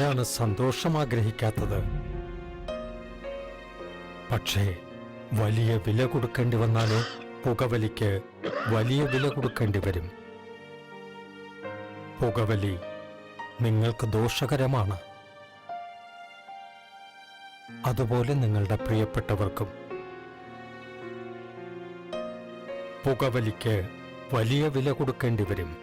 ആരാണ് സന്തോഷം ആഗ്രഹിക്കാത്തത്? പക്ഷേ വലിയ വില കൊടുക്കേണ്ടി വന്നാലോ? പുകവലിക്ക് വലിയ വില കൊടുക്കേണ്ടി വരും. പുകവലി നിങ്ങൾക്ക് ദോഷകരമാണ്. അതുപോലെ നിങ്ങളുടെ പ്രിയപ്പെട്ടവർക്കും. പുകവലിക്ക് വലിയ വില കൊടുക്കേണ്ടി വരും.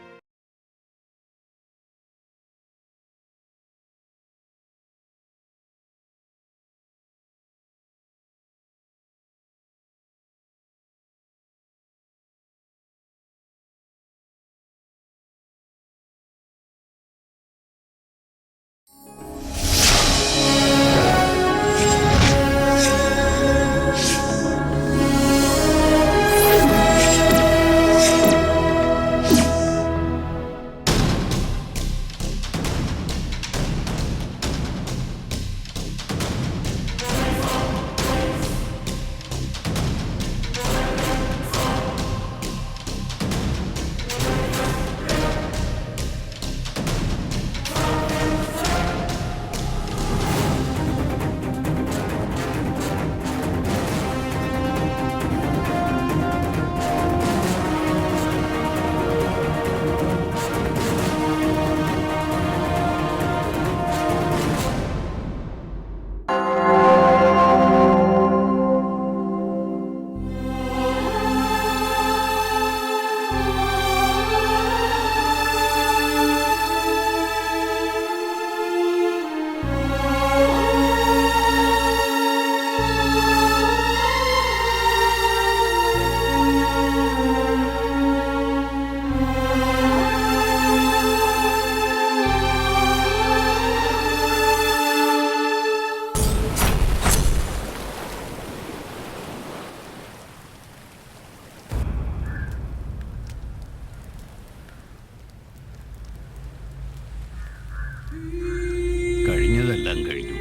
കഴിഞ്ഞതെല്ലാം കഴിഞ്ഞു.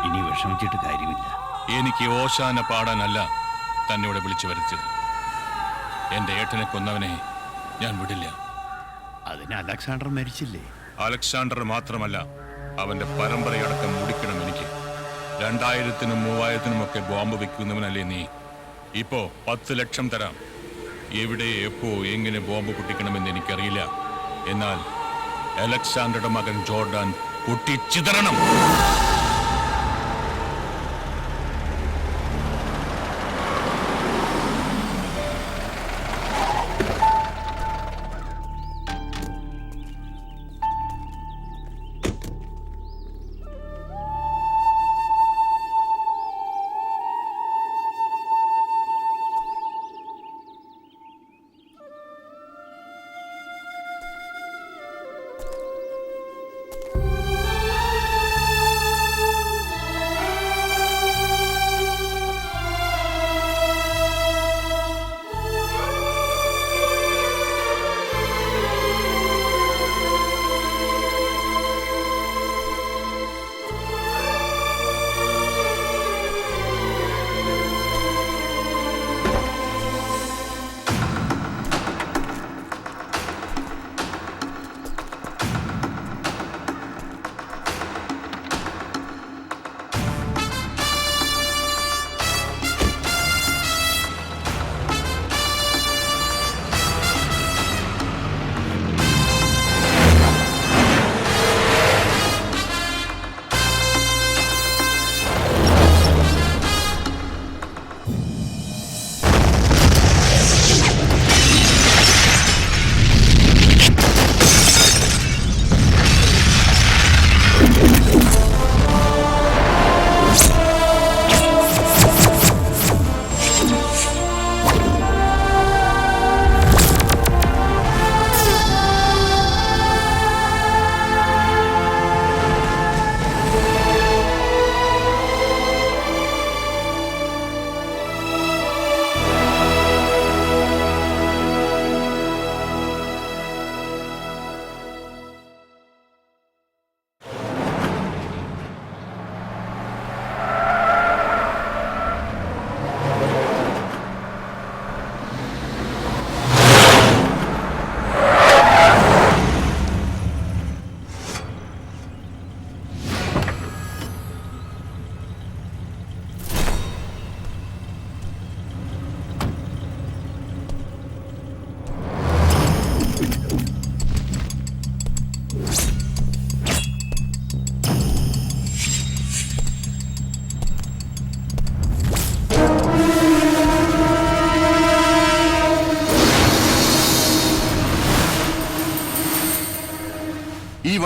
ഇനി വിഷമിച്ചിട്ട് കാര്യമില്ല. എനിക്ക് ഓശാന പാടാനല്ല തന്നോട് വിളിച്ചു വരുത്തിയത്. എന്റെ ഏട്ടനെ കൊന്നവനെ ഞാൻ വിടില്ല. അതിന് അലക്സാണ്ടർ മരിച്ചില്ലേ? അലക്സാണ്ടർ മാത്രമല്ല, അവന്റെ പരമ്പരയടക്കം മുടിക്കണം എനിക്ക്. 2000-നും 3000-നും ഒക്കെ ബോംബ് വെക്കുന്നവനല്ലേ നീ? ഇപ്പോ 10 ലക്ഷം തരാം. എവിടെ, എപ്പോ, എങ്ങനെ ബോംബ് പൊട്ടിക്കണമെന്ന് എനിക്കറിയില്ല. എന്നാൽ അലക്സാണ്ടറുടെ മകൻ ജോർഡാൻ പൊട്ടിച്ചിതറണം.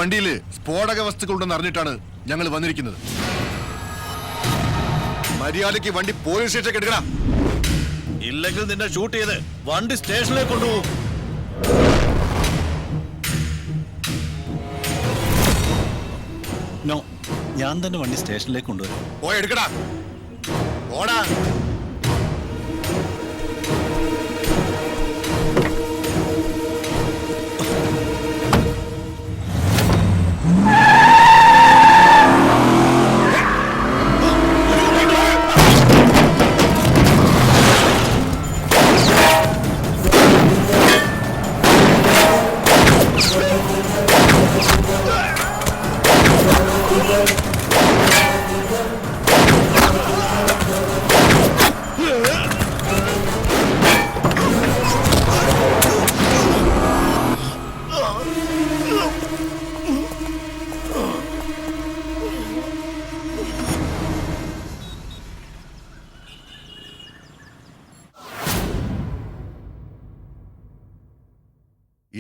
വണ്ടിയിൽ സ്ഫോടക വസ്തുക്കളുണ്ടെന്ന് അറിഞ്ഞിട്ടാണ് ഞങ്ങൾ വന്നിരിക്കുന്നത്. മര്യാദയ്ക്ക് വണ്ടി പോലീസ് സ്റ്റേഷനിലേക്ക് എടുക്കണം. ഇല്ലെങ്കിൽ നിന്നെ ഷൂട്ട് ചെയ്ത് വണ്ടി സ്റ്റേഷനിലേക്ക് കൊണ്ടുപോകും. നോ, ഞാൻ തന്നെ വണ്ടി സ്റ്റേഷനിലേക്ക് കൊണ്ടുവരും. പോയി എടുക്കടാ. ഓടാ.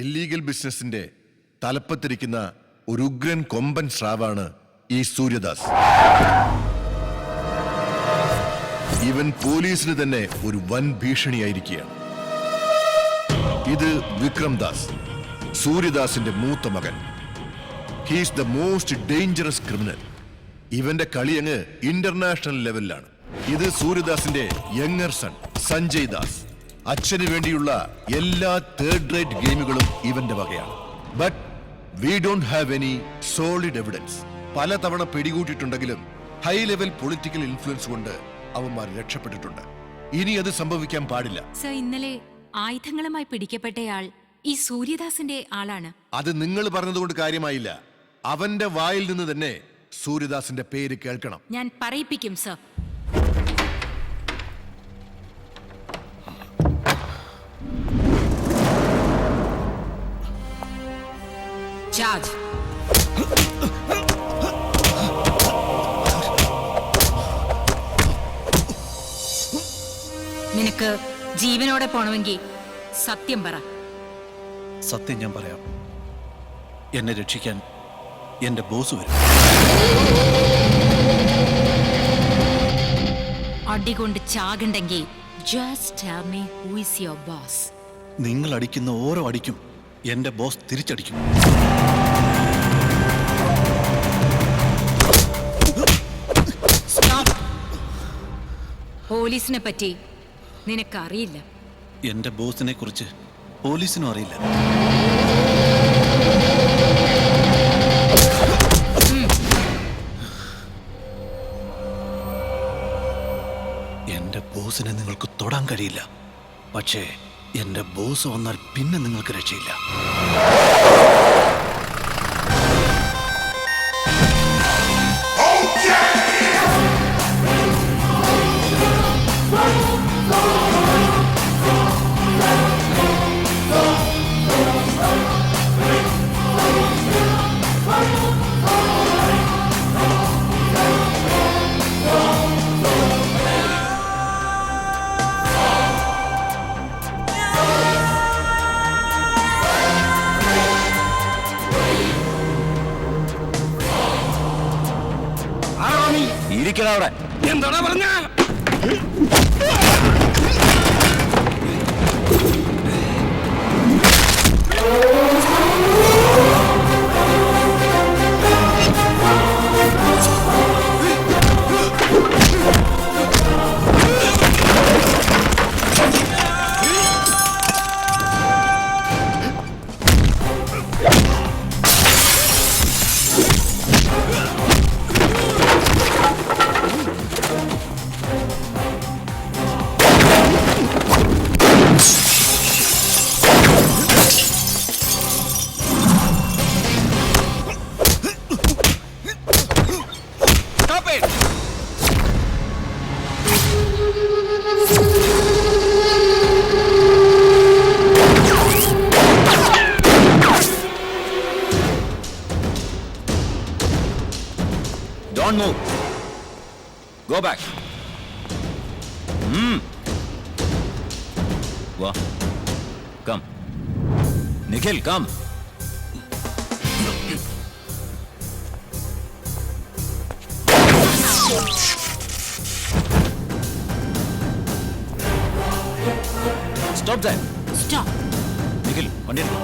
ഇല്ലീഗൽ ബിസിനസിന്റെ തലപ്പത്തിരിക്കുന്ന ഒരു ഉഗ്രൻ കൊമ്പൻ സ്രാവാണ് ഈ സൂര്യദാസ്. ഇവൻ പോലീസിന് തന്നെ ഒരു വൻ ഭീഷണിയായിരിക്കുകയാണ്. ഇത് വിക്രം ദാസ്, സൂര്യദാസിന്റെ മൂത്ത മകൻ. He's the most dangerous criminal. ഇവന്റെ കളി അങ്ങ് ഇന്റർനാഷണൽ ലെവലിലാണ്. ഇത് സൂര്യദാസിന്റെ യങ്ങർ സൺ സഞ്ജയ് ദാസ്. അച്ഛന് വേണ്ടിയുള്ള എല്ലാ തേർഡ് റേറ്റ് ഗെയിമുകളും ഇവന്റെ വകയാണ്. But we don't have any solid evidence. പലതവണ പിടികൂട്ടിയിട്ടുണ്ടെങ്കിലും ഹൈ ലെവൽ പൊളിറ്റിക്കൽ ഇൻഫ്ലുവൻസ് കൊണ്ട് അവന്മാർ രക്ഷപ്പെട്ടിട്ടുണ്ട്. ഇനി അത് സംഭവിക്കാൻ പാടില്ല. സർ, ഇന്നലെ ആയുധങ്ങളുമായി പിടിക്കപ്പെട്ടയാൾ ഈ സൂര്യദാസിന്റെ ആളാണ്. അത് നിങ്ങൾ പറഞ്ഞതുകൊണ്ട് കാര്യമായില്ല. അവന്റെ വായിൽ നിന്ന് തന്നെ സൂര്യദാസിന്റെ പേര് കേൾക്കണം. ഞാൻ പറയിപ്പിക്കും സർ. ചാർജ്. നിനക്ക് ജീവനോടെ പോണമെങ്കിൽ സത്യം പറ. സത്യം ഞാൻ പറയാം. എന്നെ രക്ഷിക്കാൻ എന്റെ ബോസ് വരും. അടികൊണ്ട് ചാകണ്ടെങ്കിൽ just tell me who is your boss. നിങ്ങൾ അടിക്കുന്ന ഓരോ അടിക്കും എന്റെ ബോസ് തിരിച്ചടിക്കും. പോലീസിനെ പറ്റി നിനക്കറിയില്ല. എന്റെ ബോസിനെ കുറിച്ച് പോലീസിനും അറിയില്ല. എന്റെ ബോസിനെ നിങ്ങൾക്ക് തൊടാൻ കഴിയില്ല. പക്ഷേ എന്റെ ബോസ് വന്നാൽ പിന്നെ നിങ്ങൾക്ക് രക്ഷയില്ല. എന്താടാ പറഞ്ഞ? Don't move. Go back. Go. Come. Nikhil, come. Stop that. Stop. Nikhil വണ്ടി എടുക്കൂ.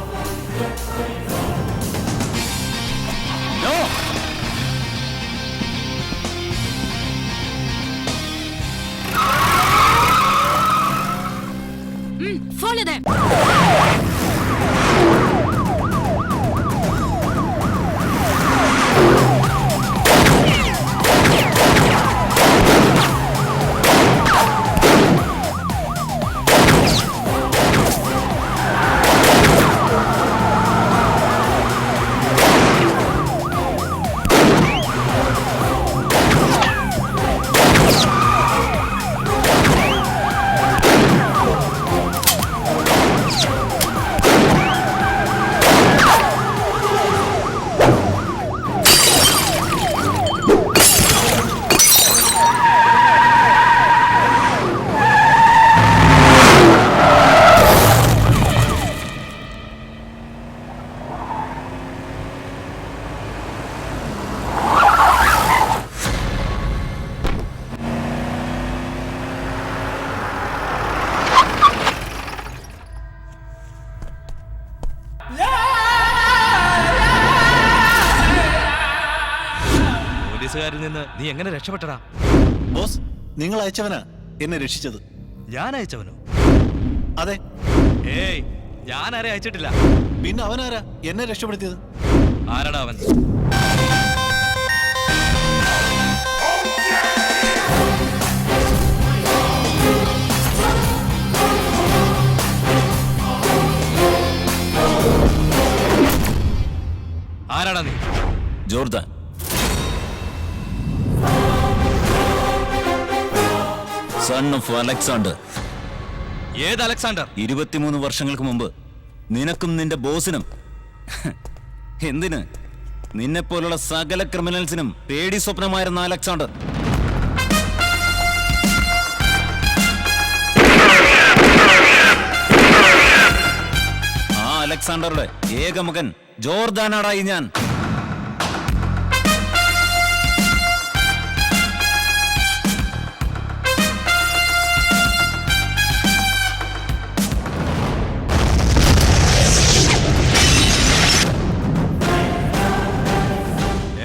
No! Follow them. പോലീസുകാരിൽ നിന്ന് നീ എങ്ങനെ രക്ഷപ്പെട്ടടാ? ബോസ്, നിങ്ങൾ അയച്ചവനാ എന്നെ രക്ഷിച്ചത്. ഞാൻ അയച്ചവനോ? അതെ. ഏയ്, ഞാൻ ആരെ അയച്ചിട്ടില്ല. പിന്നെ അവനാരാ എന്നെ രക്ഷപ്പെടുത്തിയത്? ആരടാ അവൻ? ആരാടാ നീ? ജോർദാൻ. Son of Alexander. ഏത് അലക്സാണ്ടർ? 23 വർഷങ്ങൾക്ക് മുമ്പ് നിനക്കും നിന്റെ ബോസിനും, എന്തിന്, നിന്നെപ്പോലുള്ള സകല ക്രിമിനൽസിനും പേടി സ്വപ്നമായിരുന്ന അലക്സാണ്ടർ. ആ അലക്സാണ്ടറുടെ ഏക മകൻ ജോർദാനാടായി ഞാൻ.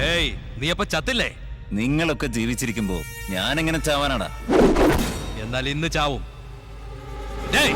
ഏയ്, നീ അപ്പൊ ചത്തില്ലേ? നിങ്ങളൊക്കെ ജീവിച്ചിരിക്കുമ്പോ ഞാനെങ്ങനെ ചാവാനാടാ? എന്നാൽ ഇന്ന് ചാവും. ഡേയ്,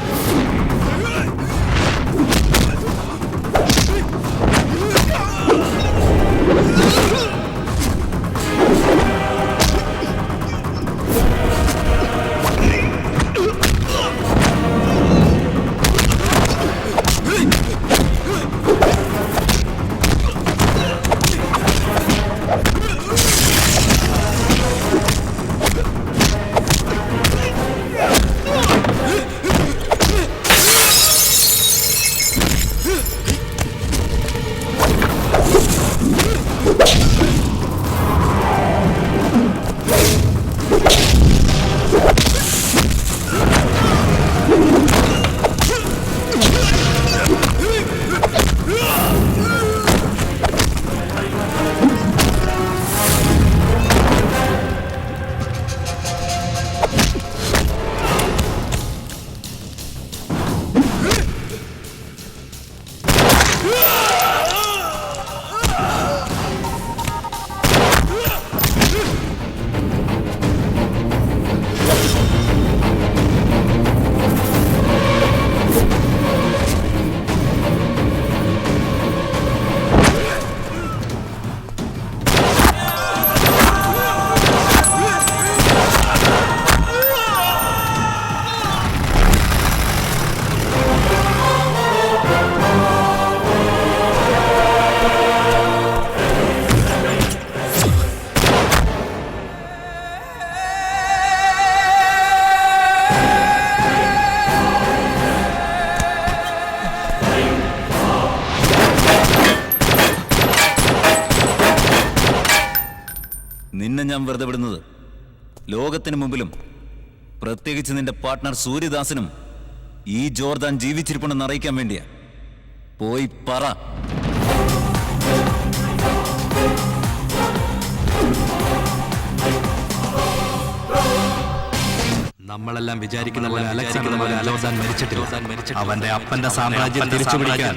നിന്നെ ഞാൻ വെറുതെ വിടുന്നത് ലോകത്തിന് മുമ്പിലും പ്രത്യേകിച്ച് നിന്റെ പാർട്ട്ണർ സൂര്യദാസിനും ഈ ജോർദാൻ ജീവിച്ചിരിപ്പുണ്ടെന്ന് അറിയിക്കാൻ വേണ്ടിയാ. പോയി പറ. നമ്മളെല്ലാം വിചാരിക്കുന്ന പോലെ അലക്സാണ്ടർ ജോർദാൻ മരിച്ചിട്ടില്ല. അവന്റെ അപ്പന്റെ സാമ്രാജ്യം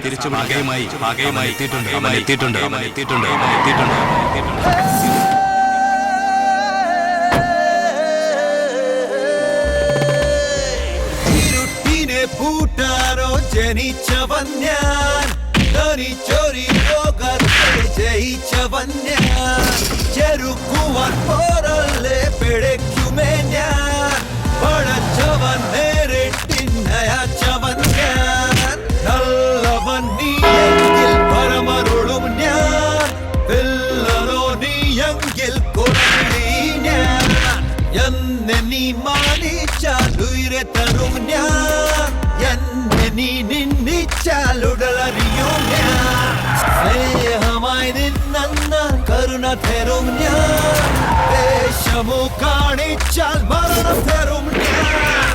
തിരിച്ചു ഭാഗമായി എത്തിയിട്ടുണ്ട്. ഇരുട്ടിനെ പൂട്ടാനോ ജനിച്ചവൻ ഞാൻ, ധനിച്ചൊരു ലോകത്തെ ജയിച്ചവൻ ഞാൻ, ചെറുക്കുവാൻ പോരല്ലേ പിഴയ്ക്കുമേ ഞാൻ, പടച്ചവൻ നേരിട്ടിന്നയച്ചവൻ ഞാൻ, നല്ലവൻ നീയെങ്കിൽ പരമരുളും ഞാൻ, വില്ലനോ നീയെങ്കിൽ കൊലവിളി ഞാൻ, എന്നെ നീ മാനിച്ചാൽ ഉയരെ തരും ഞാൻ, എന്നെ നീ നിന്ദിച്ചാൽ ഉടലറിയും ഞാൻ, സ്നേഹമായി നിന്നാൽ കരുണ തരും ഞാൻ, ദേശമോ കാണിച്ചാൽ മരണം തരും ഞാൻ,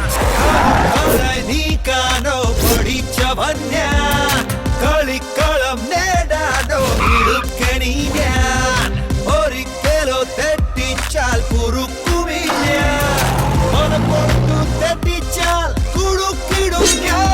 നീക്കാനോ പഠിച്ചവൻ ഞാൻ, കളിക്കളം നേടാനോ ഇടുക്കണി ഞാൻ, ഒരിക്കലോ തെറ്റിച്ചാൽ കുറുക്കുമില്ല, മനം കൊണ്ടു തെറ്റിച്ചാൽ കുടുക്കിടും ഞാൻ.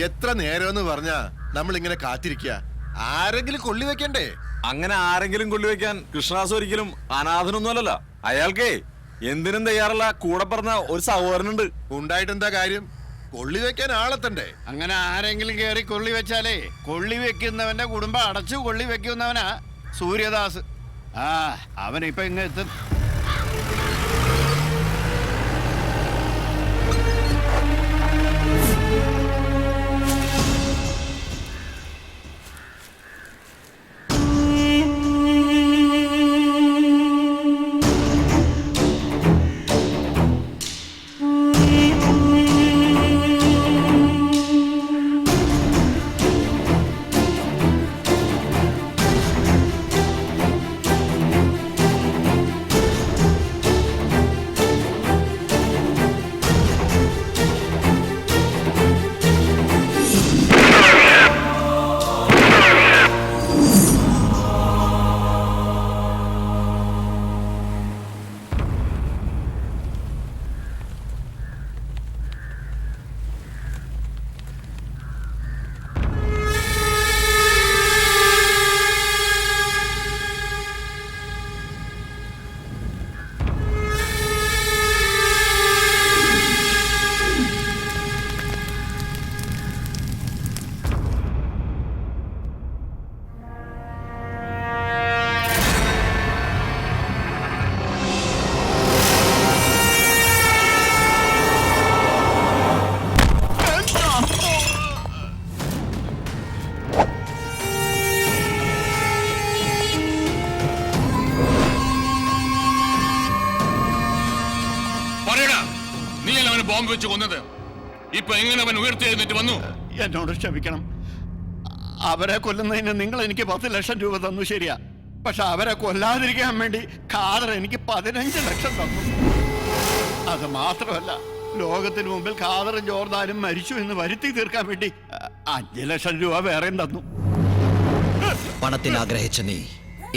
എത്ര നേരമെന്ന് പറഞ്ഞാ നമ്മൾ ഇങ്ങനെ കാത്തിരിക്കുക? ആരെങ്കിലും കൊള്ളി വെക്കണ്ടേ? അങ്ങനെ ആരെങ്കിലും കൊള്ളിവെക്കാൻ കൃഷ്ണദാസ് ഒരിക്കലും അനാഥനൊന്നുമല്ലല്ലോ. അയാൾക്കേ എന്തിനും തയ്യാറുള്ള കൂടെ പറഞ്ഞ ഒരു സഹോദരനുണ്ട്. ഉണ്ടായിട്ടെന്താ കാര്യം? കൊള്ളി വെക്കാൻ ആളെത്തണ്ടേ? അങ്ങനെ ആരെങ്കിലും കയറി കൊള്ളി വെച്ചാലേ കൊള്ളി വെക്കുന്നവന്റെ കുടുംബം അടച്ചു കൊള്ളി വെക്കുന്നവനാ സൂര്യദാസ്. അവനിപ്പൊ ഇങ്ങ് എത്തും. ബോംബ് വെച്ച് കൊന്നത് ഇപ്പൊ എങ്ങനെ അവൻ ഉയർത്തെഴുന്നേറ്റ് വന്നു? എന്നോട് ക്ഷമിക്കണം. അവരെ കൊല്ലുന്നതിന് നിങ്ങൾ എനിക്ക് 10 ലക്ഷം രൂപ തന്നു, ശരിയാ. പക്ഷെ അവരെ കൊല്ലാതിരിക്കാൻ വേണ്ടി ഖാദർ എനിക്ക് 15 ലക്ഷം തന്നു. അത് മാത്രമല്ല, ലോകത്തിന് മുമ്പിൽ ഖാദറും ജോർദാനും മരിച്ചു എന്ന് വരുത്തി തീർക്കാൻ വേണ്ടി 5 ലക്ഷം രൂപ വേറെയും തന്നു. പണത്തിന് ആഗ്രഹിച്ച നീ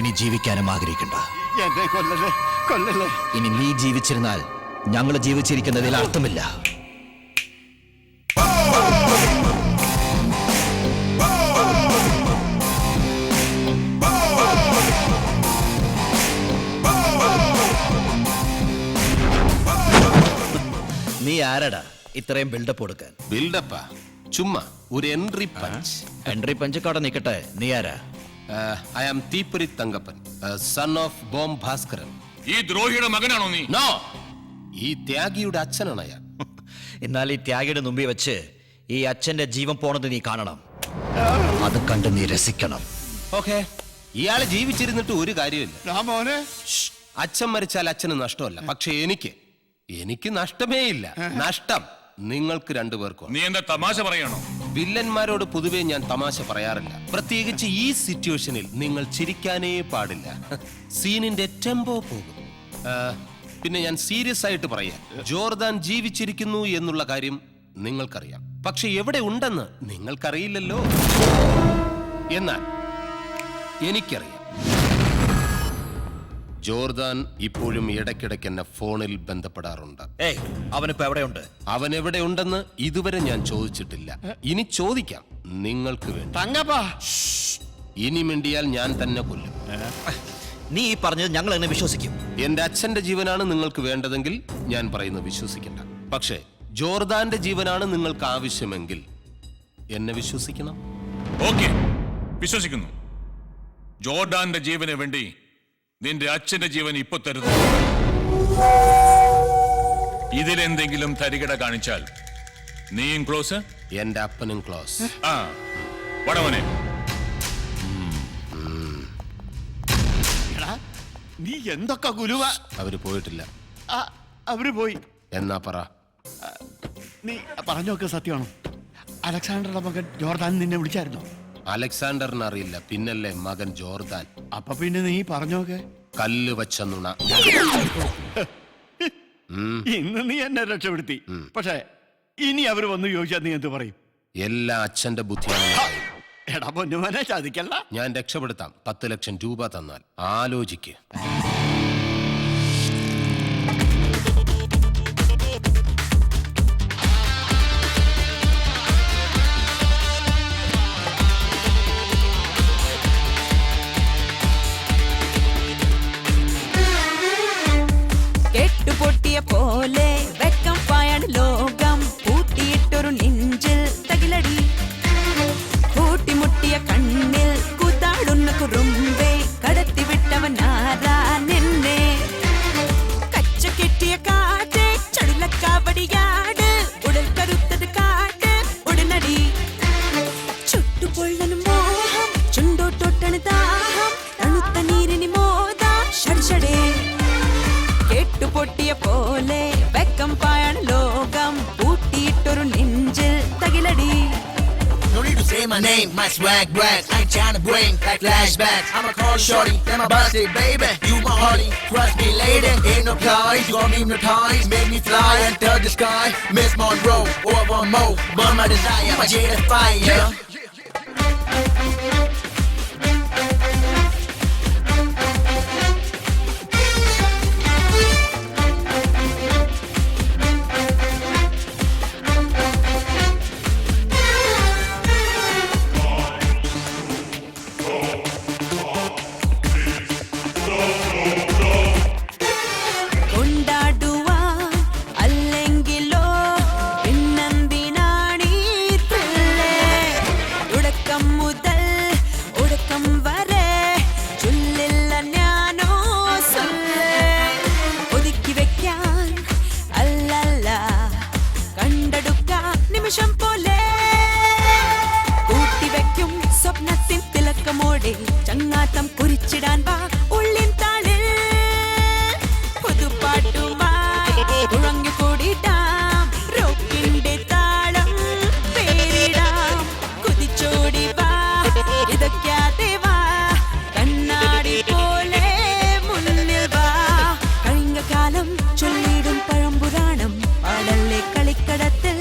ഇനി ജീവിക്കാനും ആഗ്രഹിക്കണ്ട. എന്നെ കൊല്ലല്ലേ, കൊല്ലല്ലേ. ഇനി നീ ജീവിച്ചിരുന്നാൽ ഞങ്ങൾ ജീവിച്ചിരിക്കുന്നതിൽ അർത്ഥമില്ല. നീ ആരടാ ഇത്രയും ബിൽഡപ്പ് കൊടുക്കാൻ? ബിൽഡപ്പാ ചുമ്മാ ഒരു എൻട്രി പഞ്ച്. എൻട്രി പഞ്ച് കട നിക്കട്ടെ, നീ ആരാ? ഐ ആം തീപ്പൊരി Thankappan, sun of bomb Bhaskaran. ഈ ദ്രോഹിയുടെ മകനാണോ നീ? നോ, ഈ ത്യാഗിയുടെ അച്ഛനാണ് അയാൾ. എന്നാൽ ഈ ത്യാഗിയുടെ മുമ്പിൽ വെച്ച് ഈ അച്ഛന്റെ ജീവൻ പോണത് നീ കാണണം. അത് കണ്ട് നീ രസിക്കണം. ഓക്കെ, ഇയാള് ജീവിച്ചിരുന്നിട്ട് ഒരു കാര്യമില്ല. രാമോനെ, അച്ഛൻ മരിച്ചാൽ അച്ഛന് നഷ്ടമല്ല, പക്ഷെ എനിക്ക് നഷ്ടമേ ഇല്ല. നഷ്ടം നിങ്ങൾക്ക് രണ്ടുപേർക്കും. നീ എന്താ തമാശ പറയണോ? വില്ലന്മാരോട് പൊതുവെ ഞാൻ തമാശ പറയാറില്ല, പ്രത്യേകിച്ച് ഈ സിറ്റുവേഷനിൽ നിങ്ങൾ ചിരിക്കാനേ പാടില്ല. സീനിന്റെ ടെമ്പോ പോകും. പിന്നെ ഞാൻ സീരിയസ് ആയിട്ട് പറയാം, ജോർദാൻ ജീവിച്ചിരിക്കുന്നു എന്നുള്ള കാര്യം നിങ്ങൾക്കറിയാം, പക്ഷെ എവിടെ ഉണ്ടെന്ന് നിങ്ങൾക്കറിയില്ലല്ലോ. എന്നാൽ എനിക്കറിയാം. ജോർദാൻ ഇപ്പോഴും ഇടയ്ക്കിടയ്ക്ക് എന്നെ ഫോണിൽ ബന്ധപ്പെടാറുണ്ട്. അവനിപ്പോ എവിടെയുണ്ട്? അവൻ എവിടെയുണ്ടെന്ന് ഇതുവരെ ഞാൻ ചോദിച്ചിട്ടില്ല. ഇനി ചോദിക്കാം, നിങ്ങൾക്ക് വേണ്ടി. തങ്കപ്പാ, ഇനി മിണ്ടിയാൽ ഞാൻ തന്നെ കൊല്ലും. നീ ഈ പറഞ്ഞത് ഞങ്ങൾ എങ്ങനെ വിശ്വസിക്കും? എന്റെ അച്ഛന്റെ ജീവനാണ് നിങ്ങൾക്ക് വേണ്ടതെങ്കിൽ ഞാൻ പറയുന്നത് വിശ്വസിക്കണ്ട. പക്ഷേ ജോർദാന്റെ ജീവനാണ് നിങ്ങൾക്ക് ആവശ്യമെങ്കിൽ എന്നെ വിശ്വസിക്കണം. ഓക്കെ, വിശ്വസിക്കുന്നു. ജോർഡാന്റെ ജീവന് വേണ്ടി നിന്റെ അച്ഛന്റെ ജീവൻ ഇപ്പൊ തരുന്നു. ഇതിലെന്തെങ്കിലും തരികിട കാണിച്ചാൽ നീയും ക്ലോസ്, എന്റെ അപ്പനും ക്ലോസ്. ആ വടവനെ. എടാ, നീ എന്തൊക്കെ ഗുരുവ. അവര് പോയിട്ടില്ല. അവര് പോയി എന്നാ പറ. നീ പറഞ്ഞൊക്കെ സത്യമാണോ? അലക്സാണ്ടറുടെ മകൻ ജോർദാൻ നിന്നെ വിളിച്ചായിരുന്നോ? അലക്സാണ്ടറിന് അറിയില്ല, പിന്നല്ലേ മകൻ ജോർദാൻ. അപ്പൊ പിന്നെ നീ പറഞ്ഞോക്കെ. കല്ല് വച്ച നുണ. ഇന്ന് നീ എന്നെ രക്ഷപ്പെടുത്തി. പക്ഷേ ഇനി അവര് വന്ന് ചോദിച്ചാൽ നീ എന്ത് പറയും? എല്ലാ അച്ഛന്റെ ബുദ്ധിയാണ്. എടാ പൊന്നുമനെ, ചതിക്കല്ല. ഞാൻ രക്ഷപ്പെടുത്താം. 10 ലക്ഷം രൂപ തന്നാൽ. ആലോചിക്ക്. കെട്ടുപൊട്ടിയ പോലെ വെക്കം പായാണ് ലോകം, കൂട്ടിയിട്ടൊരു നെഞ്ചിൽ തകിലടി, കൂട്ടിമുട്ടിയ കണ്ണിൽ കൂത്താടുന്ന കുറുമ്പേ, കടത്തിവിട്ടവൻ ആരാ നിന്നെ? കച്ച കെട്ടിയ കാറ്റ് ചടുലക്കാവടിയാട്, ഉടൽ കരുത്തത് കാട്ട് ഉടനടി, ചുട്ടുപൊള്ളനും മോഹം, ചുണ്ടോട്ടൊട്ടണ് ദാഹം, തണുത്ത നീരിനി മോദാ ഷഡ്ഷടേ. കെട്ടുപൊട്ടിയ പോലെ വെക്കം പായാണ് ലോകം, കൂട്ടിയിട്ടൊരു നെഞ്ചിൽ തകിലടി. No need to say my name, my swag brag. I ain't tryna bring like flashbacks. I'ma call shorty, then my birthday, baby. You my honey, trust me, lady. Ain't no prize, you gon' be hypnotized. Make me fly under the sky. Miss Monroe, or one more. Burn my desire, my jade fire. നിമിഷം പോലെ കൂട്ടിവെക്കും സ്വപ്നത്തിൻ തിലക്കമോടെ, ചങ്ങാത്തം കുറിച്ചിടാൻ വാ ഉള്ളിൻ താളിൽ, പുതുപ്പാട്ടുമായി തുഴങ്ങി കൂടിടാം, റോക്കിന്റെ താളം പേരിടാം, കുതിച്ചോടി വാ ഇതൊക്കെ വാ, കണ്ണാടി പോലെ മുന്നിൽ വാ, കഴിഞ്ഞ കാലം ചൊല്ലിടും പഴംപുരാണം, പാടല്ലേ കളിക്കടത്തിൽ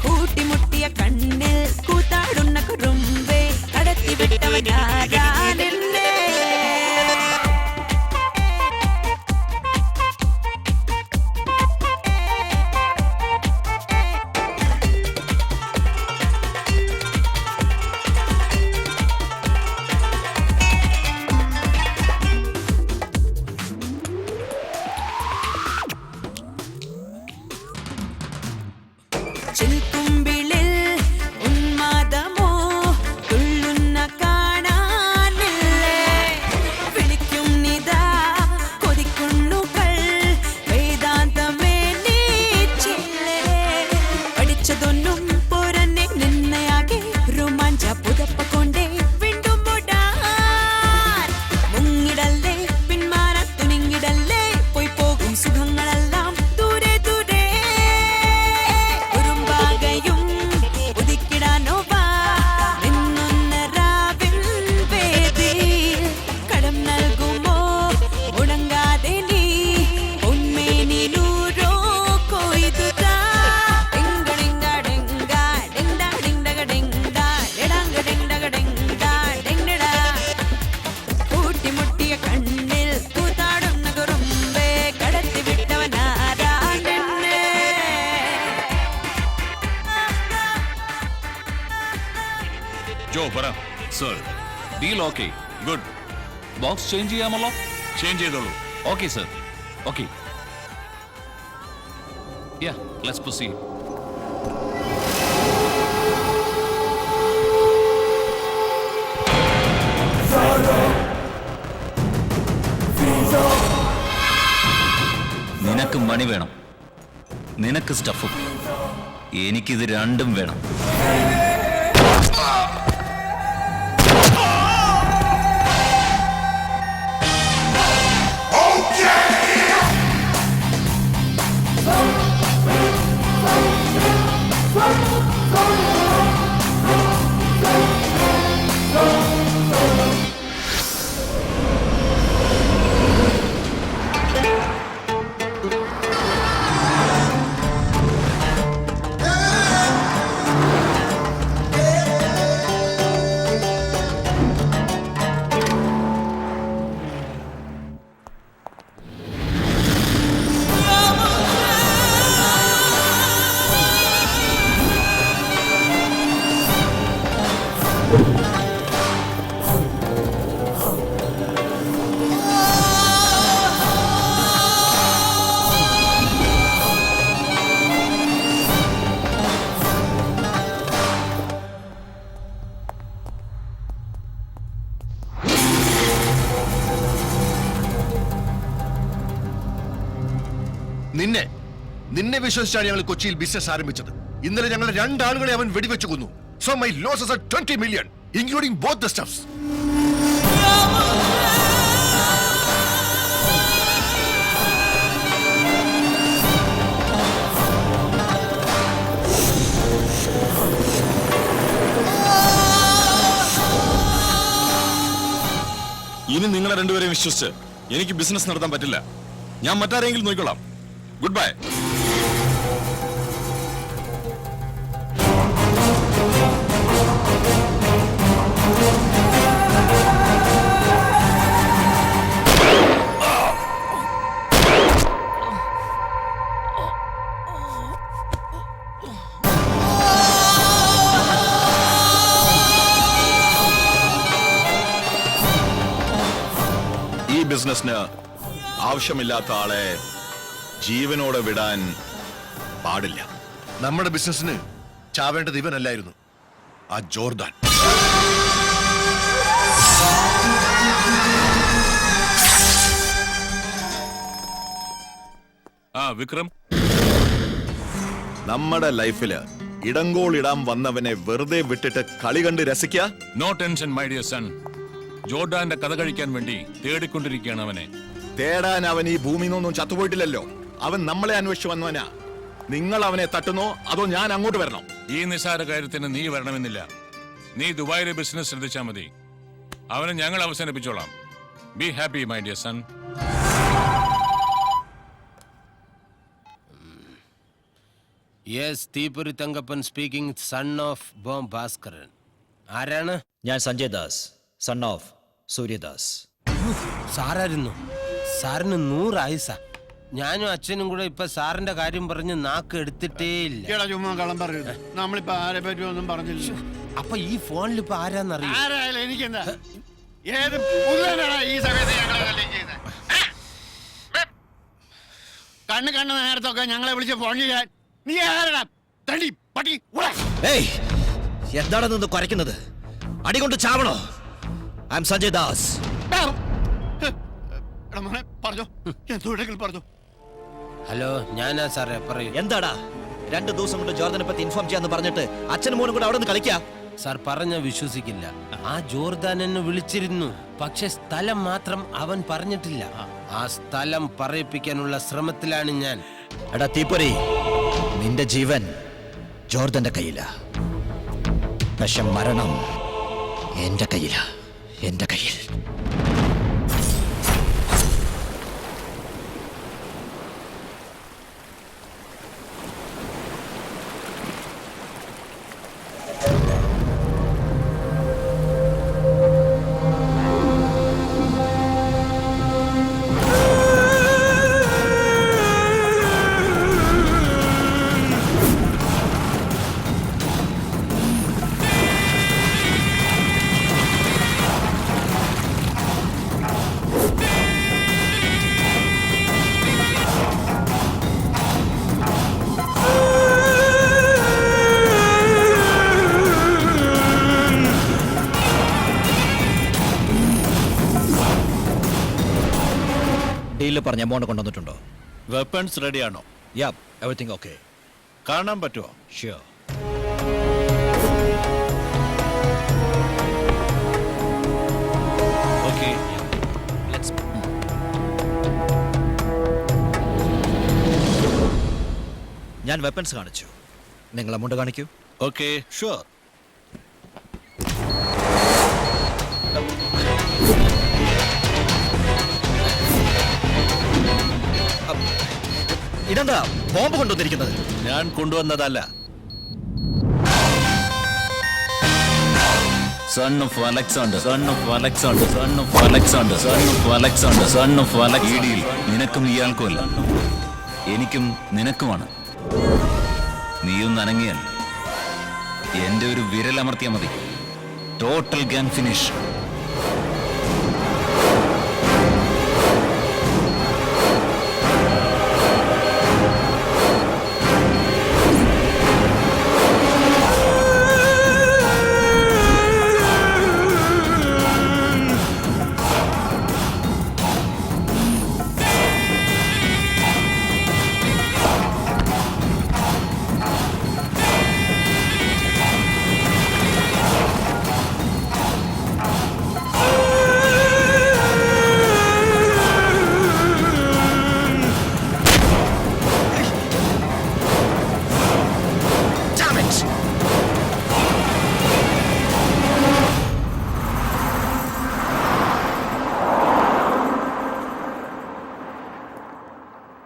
കൂട്ടിമുട്ടിയ കണ്ണിൽ കൂത്താടുന്ന കുറുമ്പേ, കടത്തിവിട്ടവനാരാ നിന്നെ? ചിൽക്കുമ്പിളിൽ ഉന്മാദമോ തുള്ളുന്ന കാണാനില്ലേ വിളിക്കും നിതാ കൊതിക്കുണ്ണുകൾ വേദാന്തമേ നീച്ചില്ലേ പഠിച്ചതൊന്നും പോരന്നെ നിന്നയാകെ രോമാഞ്ച പുതപ്പ കൊണ്ടേ വീണ്ടും മുടാൻ മുങ്ങിടല്ലേ പിന്മാറാൻ തുനിങ്ങിടല്ലേ പോയി പോകും സുഖങ്ങളെല്ലാം ദൂരെ ദൂരെ ഉറുമ്പാകയും ഉദിക്കിടാനോ വാ നിന്നൊന്ന രാവിൻ വേദി കടം നൽകുമോ മുടങ്ങാതെ നീ ഉന്മേനി നൂരോ കൊയ്തുതാ ഡിംഗ ഡിംഗ ഡിംഗ ഡിംഗ ഡിംഗ ഡിംഗ ഡിംഗ ഡിംഗ ഡിംഗ കൂട്ടിമുട്ടിയ കണ്ണിൽ കൂത്താടുന്ന കുറുമ്പേ കടത്തി വിട്ടവനാരാണെന്നെ ജോ പറ. Sir deal okay. Good. Box change ചെയ്യാമല്ലോ? ചേഞ്ച് ചെയ്തോളൂ. Okay sir. Okay. Yeah let's proceed. നിനക്ക് മണി വേണം, നിനക്ക് സ്റ്റഫും. എനിക്കിത് രണ്ടും വേണം. നിന്നെ വിശ്വസിച്ചാണ് ഞങ്ങൾ കൊച്ചിയിൽ ബിസിനസ് ആരംഭിച്ചത്. ഇന്നലെ ഞങ്ങൾ 2 ആളുകളെ അവൻ വെടിവെച്ചു കൊന്നു. So my losses are 20 million, including both the stuffs. ഇനി നിങ്ങളെ രണ്ടുപേരെയും വിശ്വസിച്ച് എനിക്ക് ബിസിനസ് നടത്താൻ പറ്റില്ല. ഞാൻ മറ്റാരെങ്കിലും നോക്കിക്കോളാം. Good bye. ഈ ബിസിനസിന് ആവശ്യമില്ലാത്ത ആളെ ജീവനോടെ വിടാൻ പാടില്ല. നമ്മുടെ ബിസിനസിന് ചാവേണ്ടത് ഇവനല്ലായിരുന്നു, ആ ജോർദാൻ. വിക്രം, നമ്മുടെ ലൈഫില് ഇടങ്കോൾ ഇടാൻ വന്നവനെ വെറുതെ വിട്ടിട്ട് കളി കണ്ട് രസിക്കുക. No tension my dear son. ജോർഡാന്റെ കഥ കഴിക്കാൻ വേണ്ടി തേടിക്കൊണ്ടിരിക്കുകയാണ് അവനെ. തേടാൻ അവൻ ഈ ഭൂമിയിൽ നിന്നൊന്നും ചത്തുപോയിട്ടില്ലല്ലോ. അവൻ നമ്മളെ അന്വേഷിച്ചു വന്നവനാ. നിങ്ങൾ അവനെ തട്ടുന്നോ അതോ ഞാൻ അങ്ങോട്ട് വരണോ? ഈ നിസ്സാര കാര്യത്തിന് നീ വരണമെന്നില്ല. നീ ദുബായിലെ ബിസിനസ് ശ്രദ്ധിച്ചാൽ മതി. അവനെ ഞങ്ങൾ അവസാനിപ്പിച്ചോളാം. Be happy my dear son. Yes, തീപ്പൊരി Thankappan speaking, son of bomb Bhaskaran. ആരാണ്? ഞാൻ സഞ്ജയ് ദാസ്, സൺ ഓഫ് സൂര്യദാസ്. സാറായിരുന്നു. സാറിന് 100 ആയുസാ. ഞാനും അച്ഛനും കൂടെ ഇപ്പൊ സാറിന്റെ കാര്യം പറഞ്ഞ് നാക്ക് എടുത്തിട്ടേ ഇല്ല. ചുമ്മാ കള്ളം പറയരുത്. നമ്മളിപ്പോ ആരെ പറ്റി ഒന്നും പറഞ്ഞില്ല. അപ്പൊ ഈ ഫോണിൽ ഇപ്പൊ ആരാന്നറിയാം? ആരായാലും എനിക്കെന്താ? ഏത് പുതുവനാണ് ഈ സമയത്ത് ഞങ്ങളെ കല്യാണം ചെയ്യുന്നത്? കണ്ണ് നേരത്തൊക്കെ ഞങ്ങളെ വിളിച്ച് ഫോൺ ചെയ്യാൻ നീ ആരാ? തടി പടി ഉള. ഏയ് എന്താണ് നിന്ന് കുരയ്ക്കുന്നത്? അടികൊണ്ട് ചാവണോ? I am Sanjay Das. എടാ മോനെ പറഞ്ഞോ, എന്തോടെങ്കിലും പറഞ്ഞോ. ഹലോ, ഞാനാ സാറേ, പറയൂ. എന്താടാ 2 ദിവസം കൊണ്ട് ജോർദനെ പറ്റി ഇൻഫോം ചെയ്യാന്ന് പറഞ്ഞിട്ട് അച്ഛനും മോനും കൂടെ അവിടെ നിന്ന് കളിക്കാം? സാർ പറഞ്ഞ വിശ്വസിക്കില്ല. ആ ജോർദാൻ എന്നെ വിളിച്ചിരുന്നു, പക്ഷെ സ്ഥലം മാത്രം അവൻ പറഞ്ഞിട്ടില്ല. ആ സ്ഥലം പറയിപ്പിക്കാനുള്ള ശ്രമത്തിലാണ് ഞാൻ. എടാ തീപ്പൊരി, നിന്റെ ജീവൻ ജോർദന്റെ കയ്യില, പക്ഷെ മരണം എന്റെ കയ്യില, എന്റെ കയ്യിൽ. ഡീലിൽ പറഞ്ഞ എമൗണ്ട് കൊണ്ടുവന്നിട്ടുണ്ടോ? വെപ്പൺസ് റെഡിയാണോ? യാ, എവറിത്തിങ് ഓക്കെ. കാണാൻ പറ്റുമോ? ഷ്യൂർ. ഓക്കെ. ഞാൻ വെപ്പൺസ് കാണിച്ചു, നിങ്ങൾ എമൗണ്ട് കാണിക്കൂ. Okay, sure. ഇതെന്താ ബോംബ് കൊണ്ടുവന്നിരിക്കുന്നത്? ഞാൻ കൊണ്ടുവന്നതല്ല. Son of Alexander, son of Alexander, son of Alexander, son of Alexander, son of Alexander. ഈ ഡീൽ നിനക്കും ഇയാൾക്കുമല്ല, എനിക്കും നിനക്കുമാണ്. നീയൊന്ന് അനങ്ങിയാൽ എന്റെ ഒരു വിരലമർത്തിയാൽ മതി, ടോട്ടൽ ഗാങ് ഫിനിഷ്.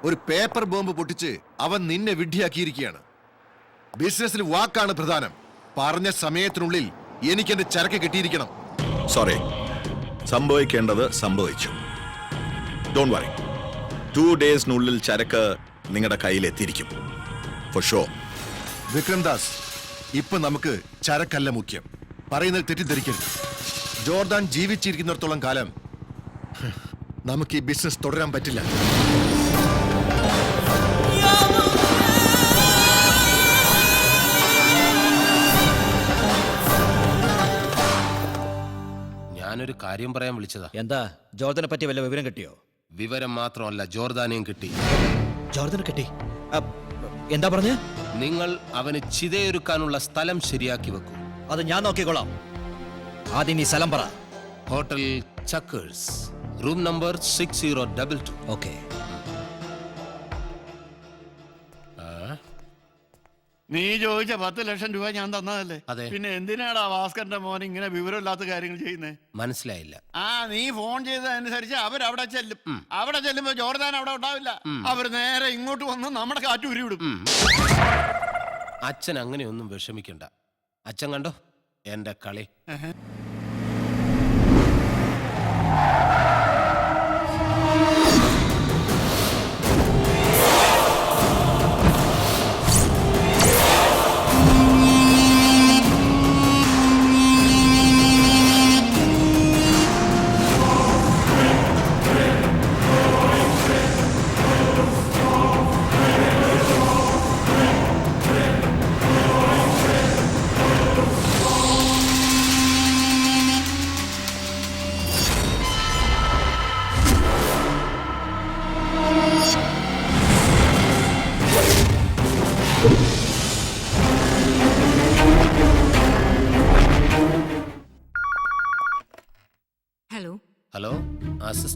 ഒരു പേപ്പർ ബോംബ് പൊട്ടിച്ച് അവൻ നിന്നെ വിഡ്ഢിയാക്കിയിരിക്കുകയാണ്. ബിസിനസ്സിൽ വാക്കാണ് പ്രധാനം. പറഞ്ഞ സമയത്തിനുള്ളിൽ എനിക്ക് എന്റെ ചരക്ക് കിട്ടിയിരിക്കണം. സോറി, സംഭവിക്കേണ്ടത് സംഭവിച്ചു. ഡോണ്ട് വറി, 2 ഡേയ്സിനുള്ളിൽ ചരക്ക് നിങ്ങളുടെ കയ്യിലെത്തിയിരിക്കും. For sure. വിക്രംദാസ്, ഇപ്പൊ നമുക്ക് ചരക്കല്ല മുഖ്യം. പറയുന്നത് തെറ്റിദ്ധരിക്കരുത്. ജോർദാൻ ജീവിച്ചിരിക്കുന്നിടത്തോളം കാലം നമുക്ക് ഈ ബിസിനസ് തുടരാൻ പറ്റില്ല. ഞാനൊരു കാര്യം പറയാൻ വിളിച്ചതാ. എന്താ, ജോർദനെ പറ്റി വല്ല വിവരം കിട്ടിയോ? വിവരം മാത്രമല്ല, ജോർദാനെയും കിട്ടി. ജോർദനെ കിട്ടി? എന്താ പറഞ്ഞ്? നിങ്ങൾ അവന് ചിതയൊരുക്കാനുള്ള സ്ഥലം ശരിയാക്കി വെക്കൂ. അത് ഞാൻ നോക്കിക്കോളാം. ആദ്യം ഈ സ്ഥലം പറ. Hotel Chuckers, room number 6022. Okay. നീ ചോദിച്ച 10 ലക്ഷം രൂപ ഞാൻ തന്നതല്ലേ? അതെ. പിന്നെ എന്തിനാടാ ഭാസ്കറിന്റെ മോൻ ഇങ്ങനെ വിവരമില്ലാത്ത കാര്യങ്ങൾ ചെയ്യുന്നേ? മനസ്സിലായില്ല. നീ ഫോൺ ചെയ്തതനുസരിച്ച് അവരവിടെ ചെല്ലും. അവിടെ ചെല്ലുമ്പോ ജോർദാൻ അവിടെ ഉണ്ടാവില്ല. അവർ നേരെ ഇങ്ങോട്ട് വന്ന് നമ്മുടെ കാറ്റ് ഉരുവിടും. അച്ഛൻ അങ്ങനെയൊന്നും വിഷമിക്കണ്ട. അച്ഛൻ കണ്ടോ എന്റെ കളി.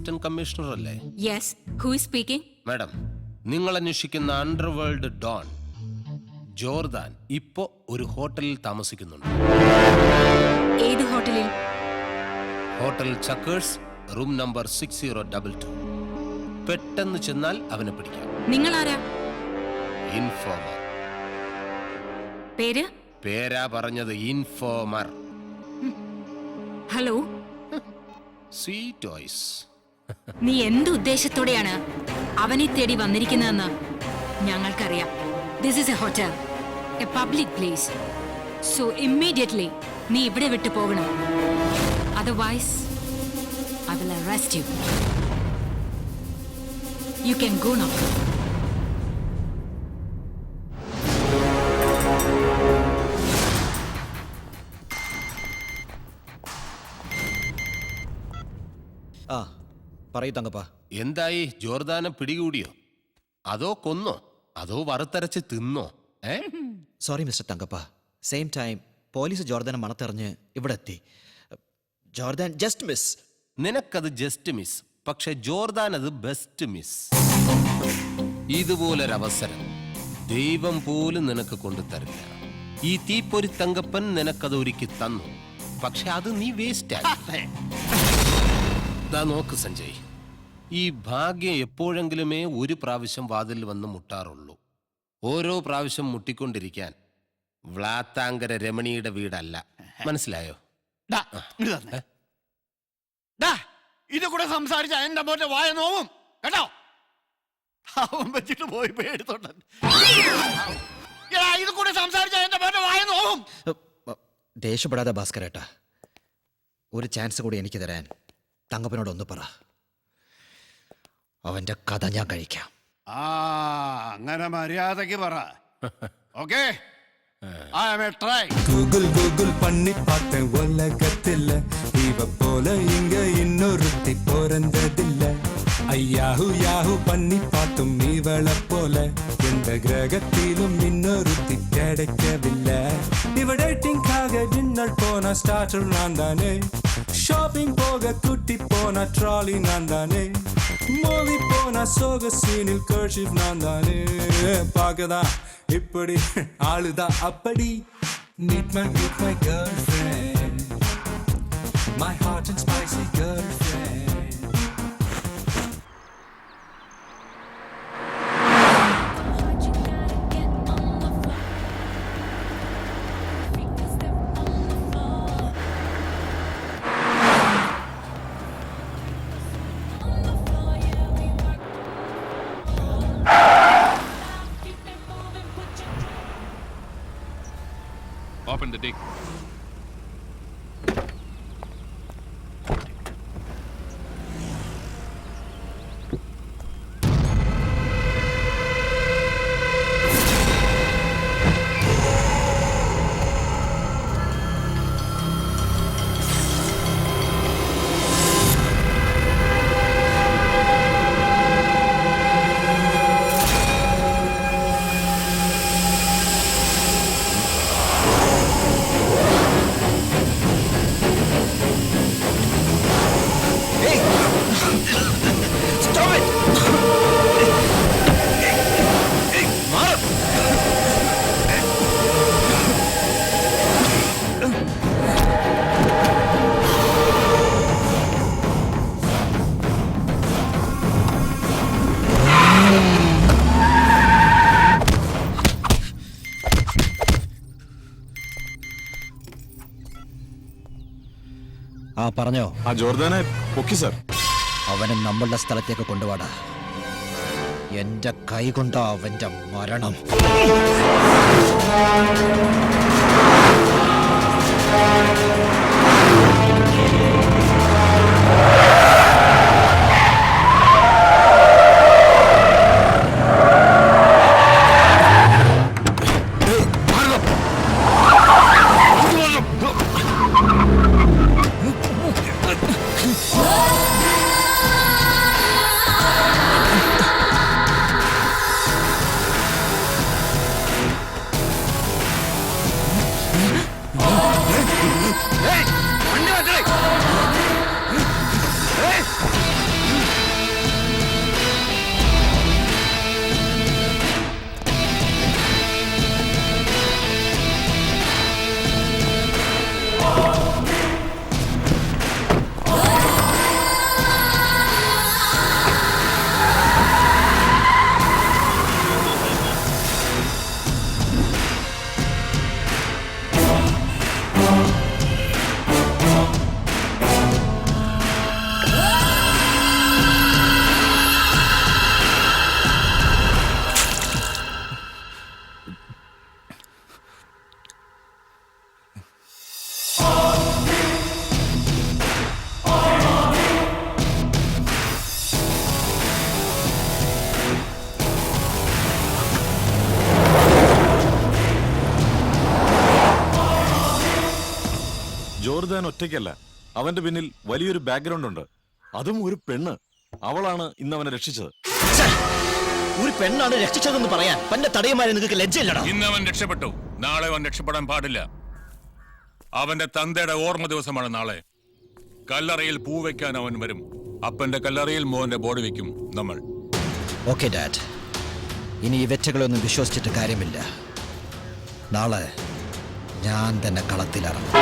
അസിസ്റ്റന്റ് കമ്മീഷണർ അല്ലേ? Yes, who is speaking? Madam, നിങ്ങൾ അന്വേഷിക്കുന്ന അണ്ടർവേൾഡ് ഡോൺ ജോർദാൻ ഇപ്പോ ഒരു ഹോട്ടലിൽ താമസിക്കുന്നുണ്ട്. ഏത് ഹോട്ടലിൽ? Hotel Chuckers, room number 6022. പെട്ടെന്ന് ചെന്നാൽ അവനെ പിടിക്കാം. നിങ്ങൾ ആരാ? ഇൻഫോമർ. പേര്? പേരാ പറഞ്ഞത്, ഇൻഫോമർ. Hello, sweet voice. നീ എന്ത് ഉദ്ദേശത്തോടെയാണ് അവനെ തേടി വന്നിരിക്കുന്നതെന്ന് ഞങ്ങൾക്കറിയാം. This is a hotel, a public place. So immediately നീ ഇവിടെ വിട്ടു പോകണം. Otherwise I will arrest you. You can go now. ആ പറയൂ തങ്കപ്പ. എന്തായി? ജോർദാനെ പിടികൂടിയോ? അതോ കൊന്നോ? അതോ വറുത്തരച്ച് തിന്നോ? Sorry mister Thankappa. Same time police ജോർദാനെ മണത്തെറിഞ്ഞ് ഇവിടെ എത്തി. Jordan just miss. നിനക്കത് ജസ്റ്റ് മിസ്, പക്ഷെ ജോർദാൻ അത് ബെസ്റ്റ് മിസ്. ഇതുപോലൊരവസരം ദൈവം പോലും നിനക്ക് കൊണ്ടുതരില്ല. ഈ തീപ്പൊരി തങ്കപ്പൻ നിനക്കത് ഒരുക്കി തന്നു, പക്ഷെ അത് നീ വേസ്റ്റ് ആക്കി. ദാ നോക്ക് സഞ്ജയ്, ഈ ഭാഗ്യം എപ്പോഴെങ്കിലുമേ ഒരു പ്രാവശ്യം വാതിൽ വന്ന് മുട്ടാറുള്ളൂ. ഓരോ പ്രാവശ്യം മുട്ടിക്കൊണ്ടിരിക്കാൻ വ്ളാത്താങ്കര രമണിയുടെ വീടല്ല. മനസ്സിലായോ? ഇത് കൂടെ സംസാരിച്ച എന്റെ മോന്റെ വായ നോവും കേട്ടോ. അവൻ വെച്ചിട്ട് പോയി പേടിത്തോണ്ട്. ഇത് കൂടെ സംസാരിച്ച എന്റെ മോന്റെ വായ നോവും. ദേഷ്യപ്പെടാതെ ഭാസ്കരേട്ടാ, ഒരു ചാൻസ് കൂടി എനിക്ക് തരാൻ തങ്കപ്പനോട് ഒന്ന് പറ. അവന്റെ കഥ ഞാൻ കഴിക്കാം. അങ്ങനെ മര്യാദക്ക് പറ. ഓക്കേ, கூகுள் கூகுள் பண்ணி பார்த்தேன் உலகத்தில் இவ போல இங்க இன்னொருத்தி பிறந்ததில்ல. ஐயாஹு யாஹு பண்ணி பார்த்தும் இவளை போல எந்த கிரகத்திலும் இன்னொருத்தி கிடைக்கவில்லை. இவ டேட்டிங்காக டின்னர் போன ஸ்டார்டர் நான் தானே, ஷாப்பிங் போக குட்டி போன ட்ராலி நான் தானே, மூவி போன சோக சீனில் கர்ஷிப் நான் தானே. பார்க்கதான் இப்படி ஆளுதான் அப்படி. Meet my girlfriend, my hot and spicy girlfriend. Open the dick. ആ പറഞ്ഞോ. ആ ജോർദാനെ പൊക്കി സർ. അവനെ നമ്മളുടെ സ്ഥലത്തേക്ക് കൊണ്ടുപോടാ. എന്റെ കൈ കൊണ്ടാ അവന്റെ മരണം. ജോർദാൻ ഒറ്റയ്ക്കല്ല, അവന്റെ പിന്നിൽ വലിയൊരു ബാക്ക്ഗ്രൗണ്ട് ഉണ്ട്. അതും ഒരു പെണ്ണ്. അവളാണ് ഇന്ന് അവനെ രക്ഷിച്ചത്. ഒരു പെണ്ണാണ് രക്ഷിച്ചതെന്ന് പറയാൻ പന്റെ തടയുമാരെ നിങ്ങൾക്ക് ലജ്ജയില്ലടാ. ഇന്ന് അവൻ രക്ഷപ്പെട്ടു, നാളെ അവൻ രക്ഷപ്പെടാൻ പാടില്ല. അവന്റെ തന്തയുടെ ഓർമ്മ ദിവസമാണ് നാളെ. കല്ലറയിൽ പൂ വെക്കാൻ അവൻ വരും. അപ്പന്റെ കല്ലറയിൽ മോന്റെ ബോഡി വെക്കും നമ്മൾ. ഓക്കെ ഡാഡ്, ഇനി ഈ വെറ്റകളൊന്നും വിശ്വസിച്ചിട്ട് കാര്യമില്ല. നാളെ ഞാൻ തന്നെ കളത്തിലിറങ്ങും.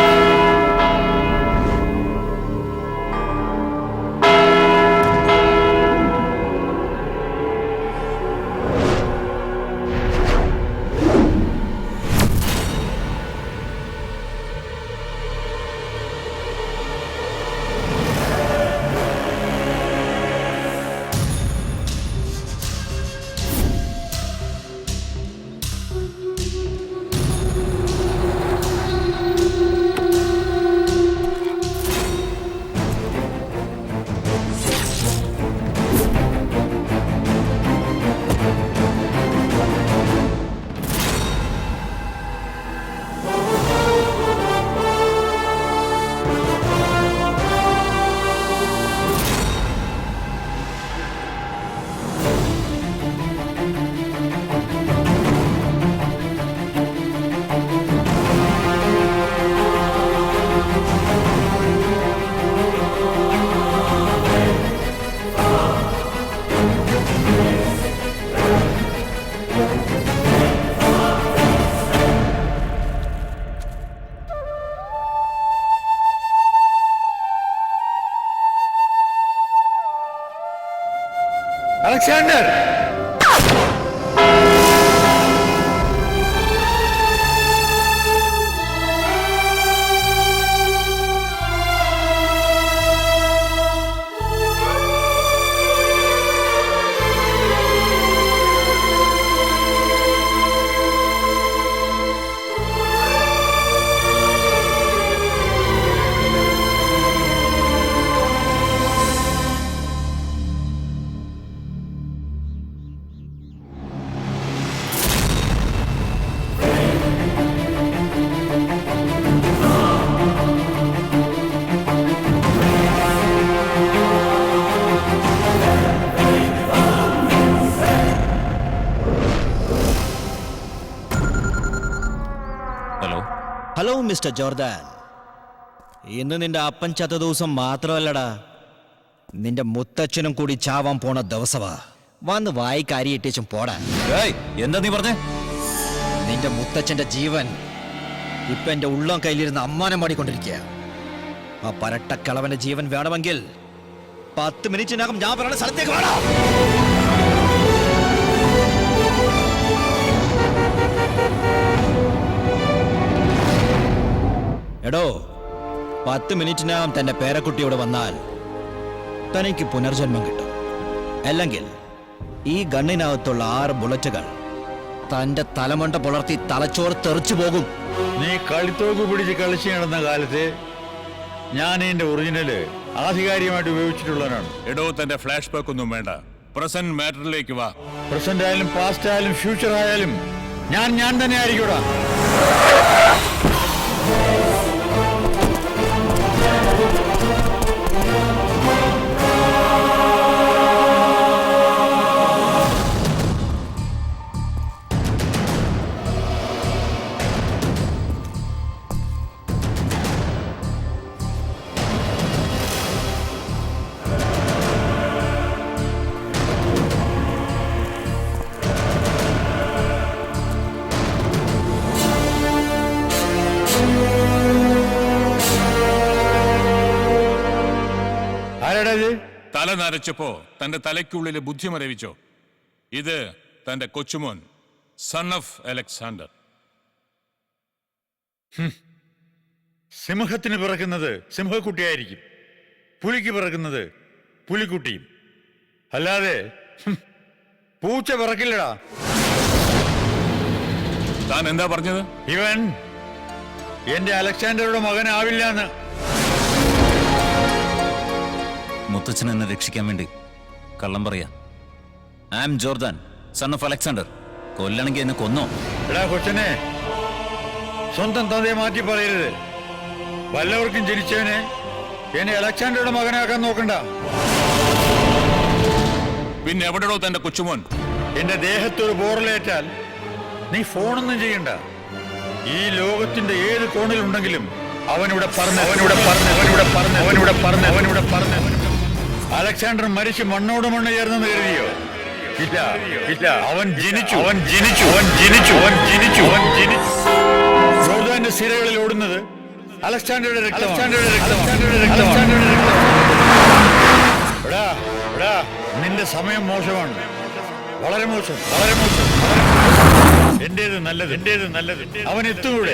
Alexander! ഹലോ മിസ്റ്റർ ജോർദാൻ, ഇന്ന് നിന്റെ അപ്പൻ ചത്ത ദിവസം മാത്രമല്ലടാ, നിന്റെ മുത്തച്ഛനും കൂടി ചാവാൻ പോണ ദിവസമാ. വന്ന് വായിക്കാരിയേറ്റും പോടാ. എന്താ നീ പറഞ്ഞേ? നിന്റെ മുത്തച്ഛന്റെ ജീവൻ ഇപ്പൊ എന്റെ ഉള്ളം കയ്യിലിരുന്ന് അമ്മാനം പാടിക്കൊണ്ടിരിക്കുക. ആ പരട്ടക്കിളവന്റെ ജീവൻ വേണമെങ്കിൽ 10 മിനിറ്റിനകം ഞാൻ പറയുന്ന സ്ഥലത്തേക്ക് വേണം. എടോ, 10 മിനിറ്റിനകം തന്റെ പേരക്കുട്ടിയോട് വന്നാൽ തനിക്ക് പുനർജന്മം കിട്ടും. അല്ലെങ്കിൽ ഈ ഗണ്ണിനകത്തുള്ള 6 ബുള്ളറ്റുകൾ തന്റെ തലമണ്ട പുലർത്തി തലച്ചോറ് തെറിച്ചു പോകും. നീ കളിത്തോക്ക് പിടിച്ച് കളിച്ചു നടന്ന കാലത്ത് ഞാൻ എന്റെ ഒറിജിനല് ആധികാരികമായിട്ട് ഉപയോഗിച്ചിട്ടുള്ളവനാണ്. എടോ, തന്റെ ഫ്ലാഷ് ബാക്ക് ഒന്നും വേണ്ട, പ്രസന്റ് മാറ്ററിലേക്ക് വാ. പ്രസന്റ് ആയാലും പാസ്റ്റ് ആയാലും ഫ്യൂച്ചർ ആയാലും ഞാൻ തന്നെ ആയിരിക്കൂടാ. തല നരച്ചപ്പോ തന്റെ തലയ്ക്കുള്ളിൽ ബുദ്ധി മരവിച്ചോ? ഇത് തന്റെ കൊച്ചുമോൻ, സൺ ഓഫ് അലക്സാണ്ടർ. സിംഹത്തിന് പിറക്കുന്നത് സിംഹക്കുട്ടിയായിരിക്കും, പുലിക്ക് പിറക്കുന്നത് പുലിക്കുട്ടിയും. അല്ലാതെ പൂച്ച പിറക്കില്ലടാ. താൻ എന്താ പറഞ്ഞത്? ഇവൻ എന്റെ അലക്സാണ്ടറുടെ മകനാവില്ല എന്ന്. മുത്തച്ഛൻ എന്നെ രക്ഷിക്കാൻ വേണ്ടി കള്ളം പറയാ. I am Jordan, son of Alexander. കൊല്ലണമെങ്കിൽ എന്നെ കൊന്നോ? എടാ കൊച്ചനെ, സ്വന്തം തന്തയെ മാറ്റി പറയരുത്. വല്ലവർക്കും ജനിച്ചവനെ എന്നെ അലക്സാണ്ടറുടെ മകനാക്കാൻ നോക്കണ്ട. പിന്നെ എവിടെയോ തന്റെ കൊച്ചുമോൻ? എന്റെ ദേഹത്തൊരു ബോറലേറ്റാൽ നീ ഫോണൊന്നും ചെയ്യണ്ട. ഈ ലോകത്തിന്റെ ഏത് കോണിലുണ്ടെങ്കിലും അവനിവിടെ പറഞ്ഞു. അലക്സാണ്ടർ മരിച്ച് മണ്ണോട് മണ്ണ് ചേർന്നെന്ന് കരുതിയോ? ഇല്ല. അവൻ ജനിച്ചു. ജോർദാന്റെ സിരകളിൽ ഓടുന്നത് അലക്സാണ്ടറുടെ രക്തമാണ്. നിന്റെ സമയം മോശമാണ്, വളരെ മോശം. എന്റേത് നല്ലത്. അവനെത്തൂടെ.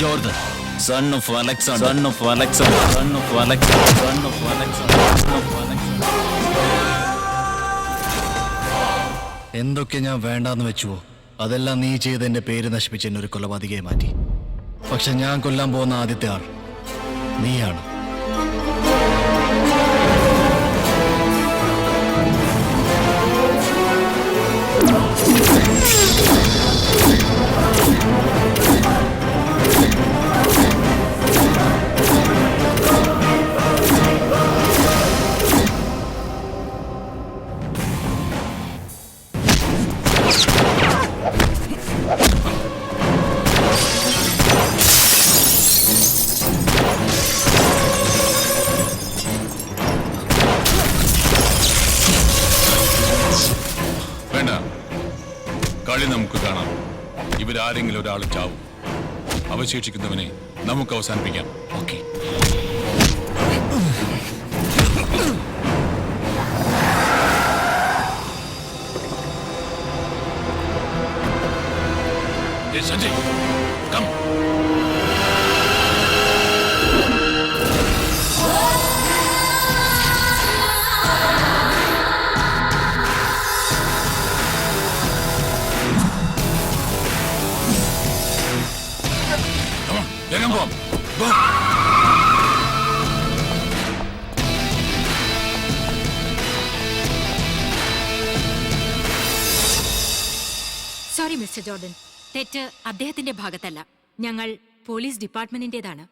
Jordan, son of Alexander, son of Alexander, son of Alexander, son of Alexander, son of Alexander. എന്തൊക്കെ ഞാൻ വേണ്ടാന്ന് വെച്ചുവോ അതെല്ലാം നീ ചെയ്ത് എന്റെ പേര് നശിപ്പിച്ച് എന്നെ ഒരു കൊലപാതകയെ മാറ്റി. പക്ഷെ ഞാൻ കൊല്ലാൻ പോകുന്ന ആദ്യത്തെ ആൾ നീയാണ്. കളി നമുക്ക് കാണാം. ഇവരാരെങ്കിലും ഒരാൾ ചാവും. അവശേഷിക്കുന്നവനെ നമുക്ക് അവസാനിപ്പിക്കാം. ഓക്കെ. സഞ്ജയ് കം. വേഗം പോവാം. Mister Jordan. തെറ്റ് അദ്ദേഹത്തിന്റെ ഭാഗത്തല്ല, ഞങ്ങൾ പോലീസ് ഡിപ്പാർട്ട്മെന്റിന്റേതാണ്.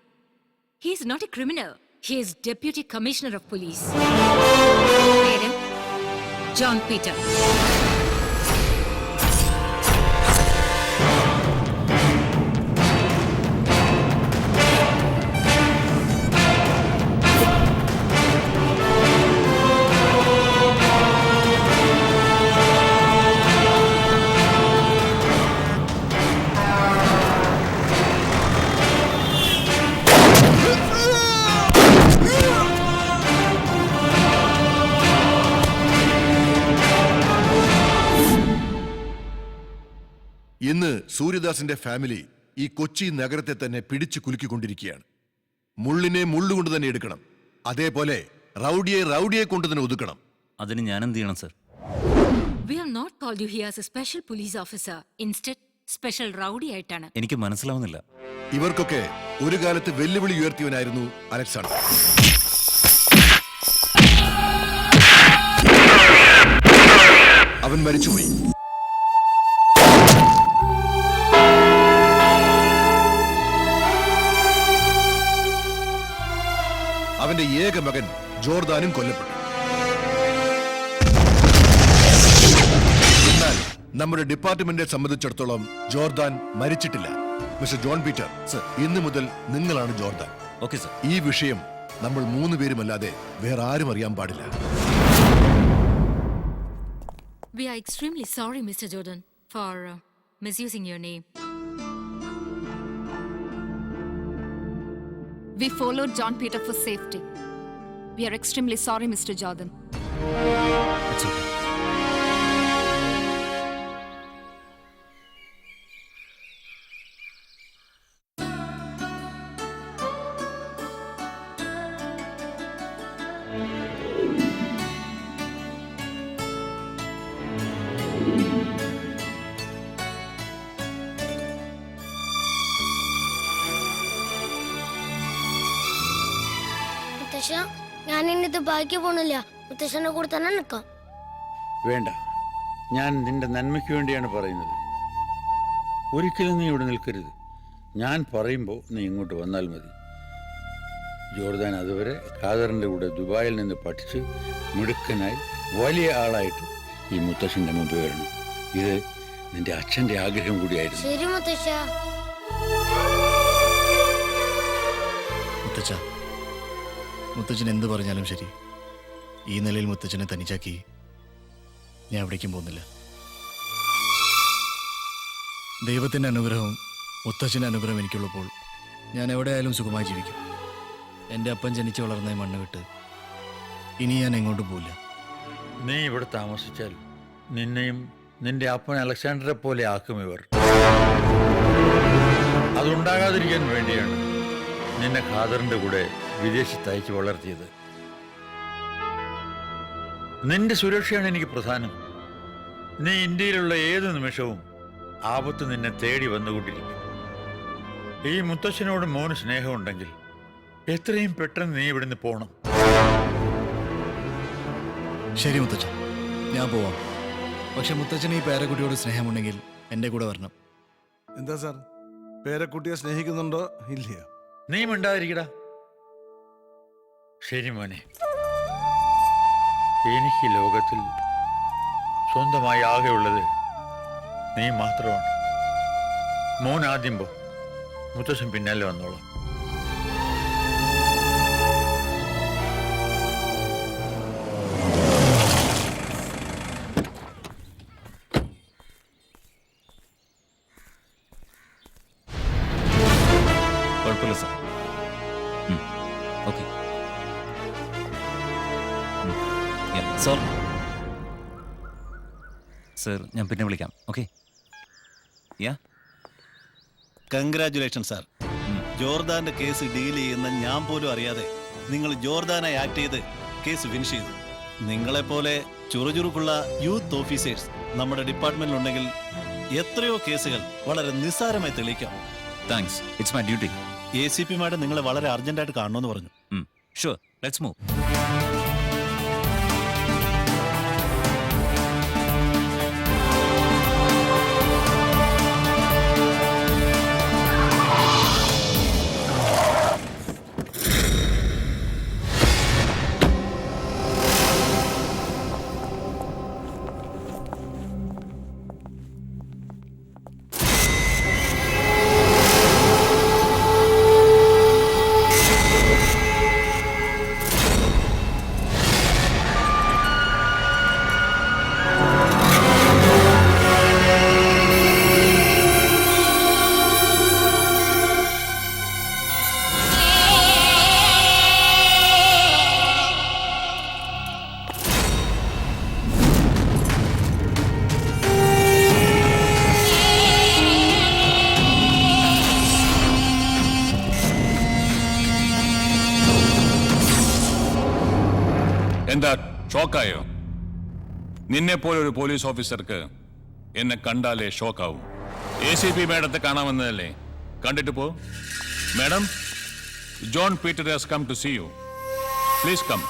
He is not a criminal. He is deputy commissioner of police. പേര് ജോൺ പീറ്റർ. ഇന്ന് സൂര്യദാസിന്റെ ഫാമിലി ഈ കൊച്ചി നഗരത്തെ തന്നെ പിടിച്ചു കുലുക്കിക്കൊണ്ടിരിക്കുകയാണ്. മുള്ളിനെ മുള്ളുകൊണ്ട് തന്നെ എടുക്കണം, അതേപോലെ റൗഡിയെ റൗഡിയെ കൊണ്ട് തന്നെ ഒതുക്കണം. അതിന് ഞാൻ എന്ത് ചെയ്യണം sir? We have not called you here as a special police officer. Instead, special rowdy ആയിട്ടാണ്. എനിക്ക് മനസ്സിലാവുന്നില്ല. ഇവർക്കൊക്കെ ഒരു കാലത്ത് വെല്ലുവിളി ഉയർത്തിയവനായിരുന്നു അലക്സാണ്ടർ. അവൻ മരിച്ചുപോയി. അവന്റെ ഏക മകൻ ജോർദാനും കൊല്ലപ്പെട്ടു. എന്നാൽ നമ്മുടെ ഡിപ്പാർട്ട്മെന്റിനെ സംബന്ധിച്ചിടത്തോളം ജോർദാൻ മരിച്ചിട്ടില്ല. മിസ്റ്റർ ജോൺ പീറ്റർ, ഇന്നു മുതൽ നിങ്ങളാണ് ജോർദാൻ. Okay sir. ഈ വിഷയം നമ്മൾ 3 പേരുമല്ലാതെ വേറെ ആരും അറിയാൻ പാടില്ല. We are extremely sorry, Mr. Jordan, for misusing your name. We followed John Peter for safety. We are extremely sorry, Mr. Jordan. It's okay. ഞാൻ ഇന്നത് ബാക്കി പോണില്ല. മുത്തശ്ശന്റെ കൂടെ തന്നെ നിൽക്കാം. വേണ്ട, ഞാൻ നിന്റെ നന്മയ്ക്ക് വേണ്ടിയാണ് പറയുന്നത്. ഒരിക്കലും നീ ഇവിടെ നിൽക്കരുത്. ഞാൻ പറയുമ്പോൾ നീ ഇങ്ങോട്ട് വന്നാൽ മതി. ജോർദാൻ അതുവരെ ഖാദറിന്റെ കൂടെ ദുബായിൽ നിന്ന് പഠിച്ച് മിടുക്കനായി വലിയ ആളായിട്ട് ഈ മുത്തശ്ശന്റെ മുമ്പ് വരണം. ഇത് നിന്റെ അച്ഛന്റെ ആഗ്രഹം കൂടിയായിരുന്നു. ശരി മുത്തശ്ശ. മുത്തച്ഛൻ എന്ത് പറഞ്ഞാലും ശരി, ഈ നിലയിൽ മുത്തച്ഛനെ തനിച്ചാക്കി ഞാൻ എവിടേക്കും പോകുന്നില്ല. ദൈവത്തിൻ്റെ അനുഗ്രഹവും മുത്തച്ഛൻ്റെ അനുഗ്രഹം എനിക്കുള്ളപ്പോൾ ഞാൻ എവിടെയായാലും സുഖമായി ജീവിക്കും. എൻ്റെ അപ്പൻ ജനിച്ചു വളർന്ന മണ്ണ് വിട്ട് ഇനി ഞാൻ എങ്ങോട്ടും പോവില്ല. നീ ഇവിടെ താമസിച്ചാൽ നിന്നെയും നിന്റെ അപ്പൻ അലക്സാണ്ടറെ പോലെ ആക്കും ഇവർ. അതുണ്ടാകാതിരിക്കാൻ വേണ്ടിയാണ് നിന്നെ ഖാദറിന്റെ കൂടെ വിദേശത്ത് അയച്ചു വളർത്തിയത്. നിന്റെ സുരക്ഷയാണ് എനിക്ക് പ്രധാനം. നീ ഇന്ത്യയിലുള്ള ഏത് നിമിഷവും ആപത്ത് നിന്നെ തേടി വന്നുകൊണ്ടിരിക്കും. ഈ മുത്തച്ഛനോട് മോന് സ്നേഹമുണ്ടെങ്കിൽ എത്രയും പെട്ടെന്ന് നീ ഇവിടുന്ന് പോണം. ശരി മുത്തച്ഛൻ, ഞാൻ പോവാം. പക്ഷെ മുത്തച്ഛന് ഈ പേരക്കുട്ടിയോട് സ്നേഹമുണ്ടെങ്കിൽ എൻ്റെ കൂടെ വരണം. എന്താ സാർ, പേരക്കുട്ടിയെ സ്നേഹിക്കുന്നുണ്ടോ ഇല്ലയോ? നീ മിണ്ടാതിരിക്കടാ. ശരി മോനെ, എനിക്ക് ലോകത്തിൽ സ്വന്തമായി ആകെയുള്ളത് നീ മാത്രമാണ്. മോൻ ആദ്യം പോ, മുത്തശ്ശൻ പിന്നാലെ വന്നോളാം. കുഴപ്പമില്ല സാർ. Okay sir. സാർ ഞാൻ പിന്നെ വിളിക്കാം. ഓക്കെ. Congratulation sir. ജോർദാന്റെ കേസ് ഡീൽ ചെയ്യുന്ന ഞാൻ പോലും അറിയാതെ നിങ്ങൾ ജോർദാനായി ആക്ട് ചെയ്ത് കേസ് ഫിനിഷ് ചെയ്തു. നിങ്ങളെപ്പോലെ ചുറുചുറുക്കുള്ള യൂത്ത് ഓഫീസേഴ്സ് നമ്മുടെ ഡിപ്പാർട്ട്മെന്റിലുണ്ടെങ്കിൽ എത്രയോ കേസുകൾ വളരെ നിസ്സാരമായി തെളിയിക്കാം. Thanks, it's my duty. ACP madam നിങ്ങളെ വളരെ അർജന്റായിട്ട് കാണണമെന്ന് പറഞ്ഞു. Sure, let's move. എന്താ ഷോക്കായോ? നിന്നെ പോലെ ഒരു പോലീസ് ഓഫീസർക്ക് എന്നെ കണ്ടാലേ ഷോക്കാവും. ACP മാഡത്തെ കാണാമെന്നതല്ലേ? കണ്ടിട്ട് പോ. Madam, John Peter has come to see you. Please come.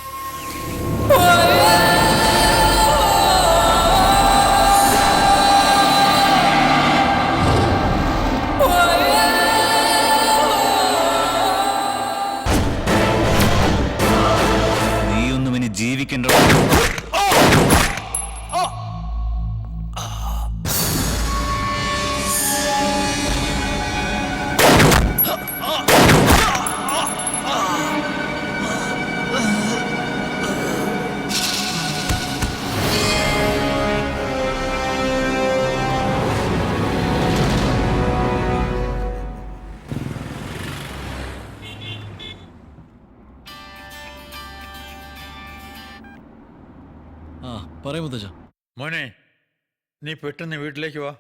നീയൊന്നും ഇനി ജീവിക്കേണ്ട. ആ പറയും മുത്തച്ഛ. മോനെ, നീ പെട്ടെന്ന് വീട്ടിലേക്ക് വാ.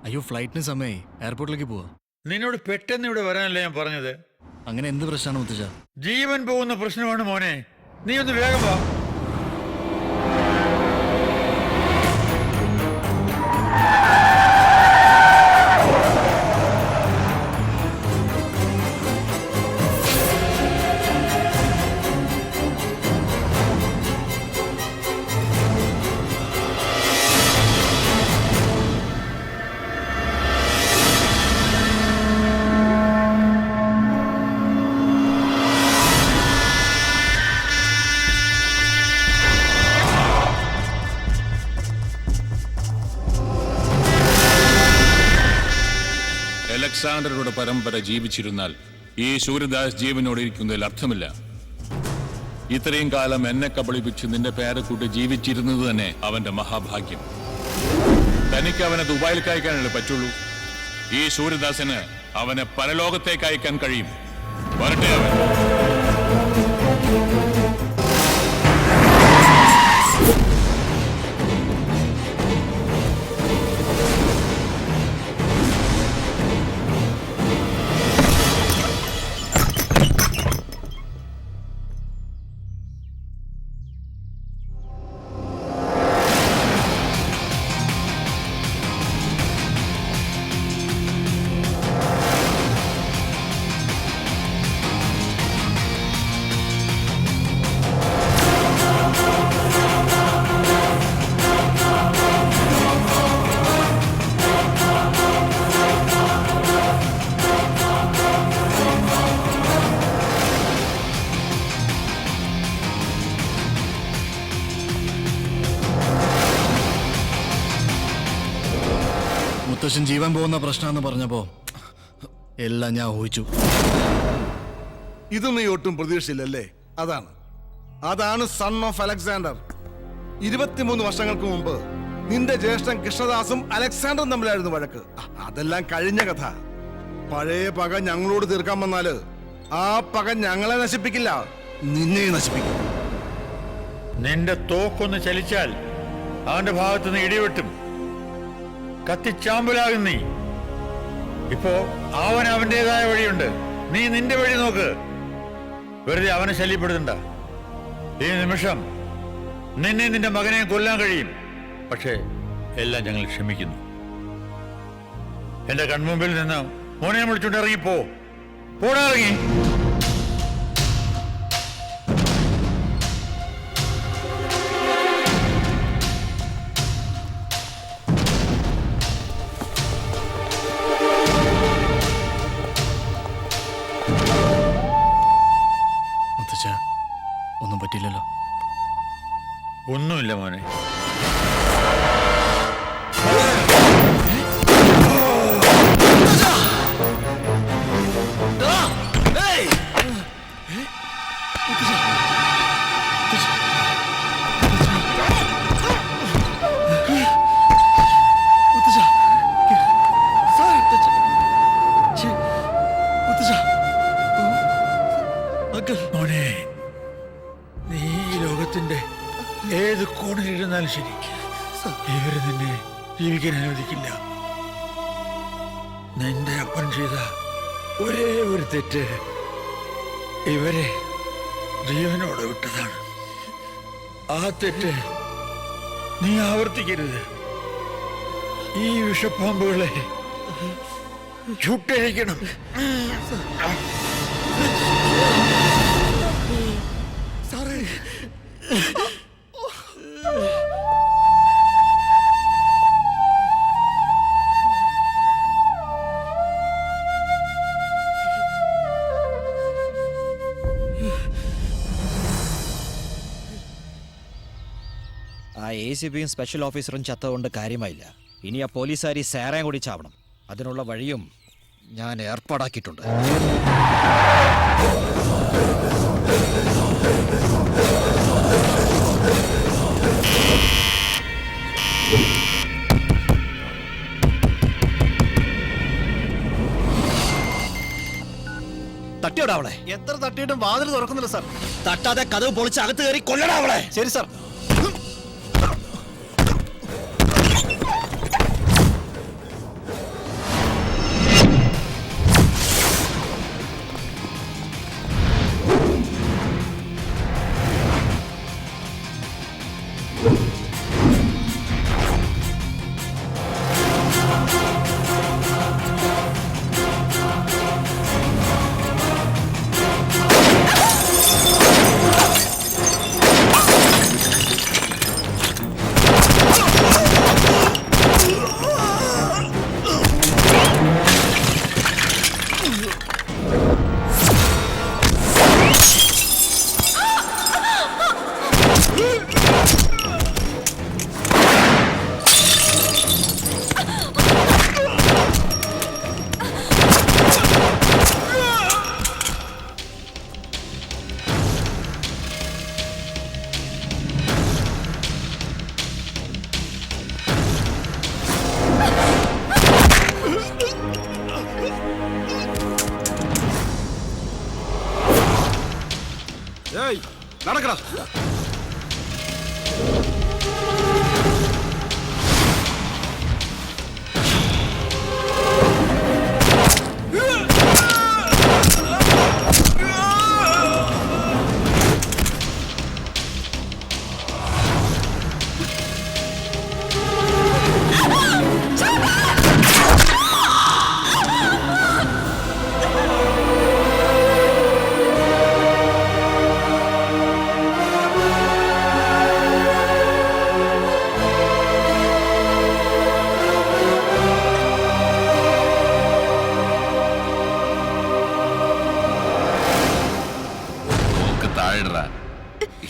അയ്യോ, ഫ്ലൈറ്റിന് സമയമായി, എയർപോർട്ടിലേക്ക് പോവാ. നിന്നോട് പെട്ടെന്ന് ഇവിടെ വരാനല്ലേ ഞാൻ പറഞ്ഞത്. അങ്ങനെ എന്ത് പ്രശ്നമാണ് മുത്തച്ഛ? ജീവൻ പോകുന്ന പ്രശ്നമാണ് മോനെ. നീ ഒന്ന് വേഗം വാ. അലക്സാണ്ടറുടെ പരമ്പര ജീവിച്ചിരുന്നാൽ ഈ സൂര്യദാസ് ജീവനോടെ ഇരിക്കുന്നതിൽ അർത്ഥമില്ല. ഇത്രയും കാലം എന്നെ കബളിപ്പിച്ച് നിന്റെ പേരക്കുട്ടി ജീവിച്ചിരുന്നത് തന്നെ അവന്റെ മഹാഭാഗ്യം. തനിക്ക് അവനെ ദുബായിലേക്ക് അയക്കാനല്ലേ പറ്റുള്ളൂ. ഈ സൂര്യദാസിന് അവനെ പരലോകത്തേക്ക് അയക്കാൻ കഴിയും. വരട്ടെ അവൻ. മുത്തശ്ശൻ ജീവൻ പോകുന്ന പ്രശ്നമെന്ന് പറഞ്ഞപ്പോ എല്ലാം ഞാൻ ഊഹിച്ചു. ഇത് നീ ഒട്ടും പ്രതീക്ഷിച്ചില്ലല്ലേ? അതാണ് സൺ ഓഫ് അലക്സാണ്ടർ. 23 വർഷങ്ങൾക്ക് മുമ്പ് നിന്റെ ജ്യേഷ്ഠൻ കൃഷ്ണദാസും അലക്സാണ്ടറും തമ്മിലായിരുന്നു വഴക്ക്. അതെല്ലാം കഴിഞ്ഞ കഥ. പഴയ പക ഞങ്ങളോട് തീർക്കാൻ വന്നാല് ആ പക ഞങ്ങളെ നശിപ്പിക്കില്ല, നിന്നെ നശിപ്പിക്കും. നിന്റെ തോക്കൊന്ന് ചലിച്ചാൽ അവന്റെ ഭാഗത്ത് നിന്ന് ഇടിവെട്ടും. കത്തിച്ചാമ്പലാകും നീ. ഇപ്പോ അവൻ അവന്റേതായ വഴിയുണ്ട്, നീ നിന്റെ വഴി നോക്ക്. വെറുതെ അവനെ ശല്യപ്പെടുത്തണ്ട. ഈ നിമിഷം നിന്നെ നിന്റെ മകനെ കൊല്ലാൻ കഴിയും. പക്ഷേ എല്ലാം ഞങ്ങൾ ക്ഷമിക്കുന്നു. എന്റെ കൺമുമ്പിൽ നിന്ന് മോനെ വിളിച്ചോണ്ട് ഇറങ്ങിപ്പോ. പോടാ, ഇറങ്ങി. ഒന്നും പറ്റില്ലല്ലോ? ഒന്നുമില്ല മോനെ. മോനെ, നീ ഈ ലോകത്തിന്റെ ഏത് കോണിലിരുന്നാലും ശരി, ഇവര് നിന്നെ ജീവിക്കാൻ അനുവദിക്കില്ല. നിന്റെ അപ്പൻ ചെയ്ത ഒരേ ഒരു തെറ്റ് ഇവരെ ജീവനോടെ വിട്ടതാണ്. ആ തെറ്റ് നീ ആവർത്തിക്കരുത്. ഈ വിഷപ്പാമ്പുകളെ ചുട്ടഴിക്കണം. സാറേ, ആ ACPയും സ്പെഷ്യൽ ഓഫീസറും ചത്തതുകൊണ്ട് കാര്യമായില്ല. ഇനി ആ പോലീസുകാരി സാറേയും കൂടി ചാവണം. അതിനുള്ള വഴിയും ഞാൻ ഏർപ്പാടാക്കിയിട്ടുണ്ട്. തട്ടിയോടാ അവളെ. എത്ര തട്ടിയിട്ടും വാതിൽ തുറക്കുന്നില്ല സാർ. തട്ടാതെ കഥവ് പൊളിച്ച് അകത്ത് കയറി കൊല്ലടാ അവളെ. ശരി സാർ. നടക്കടാ.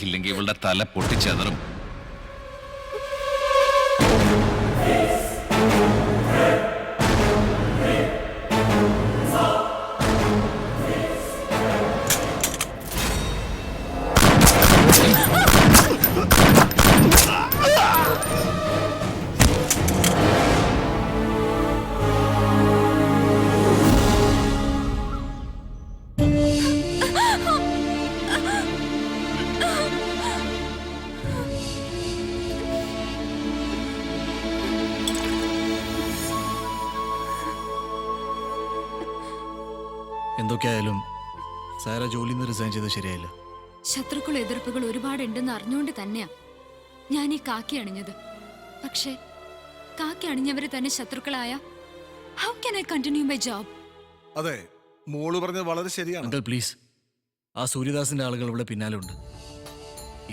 ഇല്ലെങ്കിൽ ഇവളുടെ തല പൊട്ടിച്ചെതറും. എന്തൊക്കെയായാലും സാറ ജോലിയിൽ നിന്ന് റിസൈൻ ചെയ്ത് ശരിയായില്ല. ശത്രുക്കൾ എതിർപ്പുകൾ ഒരുപാടുണ്ടെന്ന് അറിഞ്ഞുകൊണ്ട് തന്നെയാ ഞാൻ ഈ കാക്കി അണിഞ്ഞത്. പക്ഷേ കാക്കി അണിഞ്ഞവര് തന്നെ ശത്രുക്കളായ how can I continue my job? അതെ, മോള് പറഞ്ഞത് വളരെ ശരിയാണ്. അങ്കിൾ പ്ലീസ്, ആ സൂര്യദാസിന്റെ ആളുകൾ ഇവിടെ പിന്നാലെ ഉണ്ട്.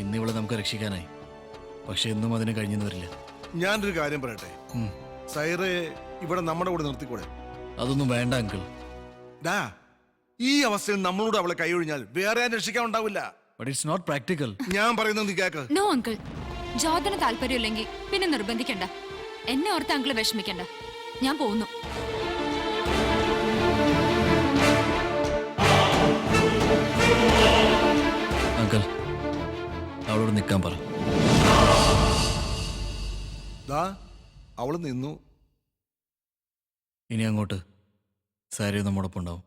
ഇന്ന് ഇവിടെ നമുക്ക് രക്ഷിക്കാനായി, പക്ഷെ എന്നും അതിന് കഴിഞ്ഞെന്ന് വരില്ല. ഞാനൊരു കാര്യം പറയട്ടെ, സൈറെ ഇവിടെ നമ്മുടെ കൂടെ നിർത്തിക്കൂടെ? അതൊന്നും വേണ്ട അങ്കിൾ. ഡാ, ഈ അവസ്ഥയിൽ നമ്മളോട് അവളെ കൈയൊഴിഞ്ഞാൽ വേറെ ആരും രക്ഷിക്കാൻ ഉണ്ടാവില്ല. But it's not practical. ഞാൻ പറയുന്നത് നീ കേക്ക്. നോ അങ്കിൾ, ജോർദന് താല്പര്യമില്ലെങ്കിൽ പിന്നെ നിർബന്ധിക്കണ്ട. എന്നെ ഓർത്ത് അങ്കിൾ വിഷമിക്കണ്ട. ഞാൻ പോകുന്നു. അങ്കിൾ, അവളോട് നിൽക്കാൻ പറ. ദാ, അവള് നിന്നു. ഇനി അങ്ങോട്ട് സാരി നമ്മോടൊപ്പം ഉണ്ടാവും.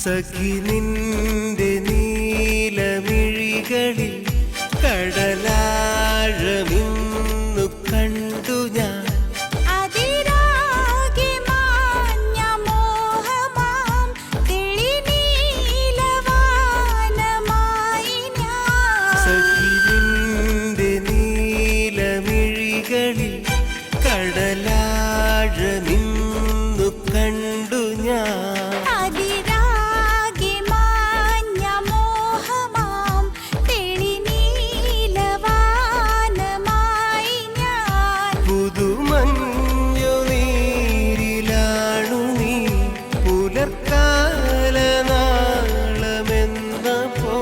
സഖി നിന്റെ നീലമിഴികളിൽ കടലാഴമിന്നു കണ്ടു ഞാൻ. സഖി നിന്റെ നീലമിഴികളിൽ കടലാഴമിന്നു കണ്ടു ഞാൻ. പുതുമഞ്ഞു നീരിലാണു നീ പുലർക്കാല നാളമെന്ന പോ.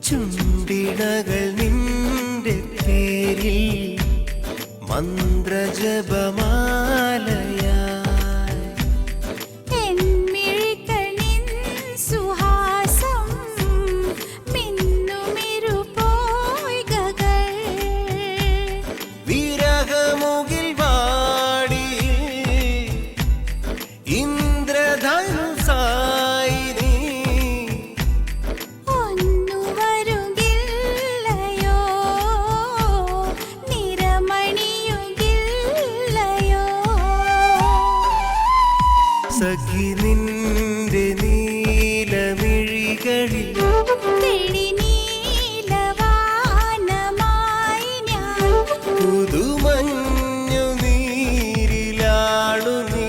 ചുണ്ടിണകൾ നിന്റെ പേരിൽ മന്ത്രജപമാലയായി. വിരഹമുകിൽ വാടി ഇന്ദ്രധനുസായി നീ. സഖി നിന്റെ നീലമിഴികളിൽ പുതുമഞ്ഞു നീരിലാണു നീ.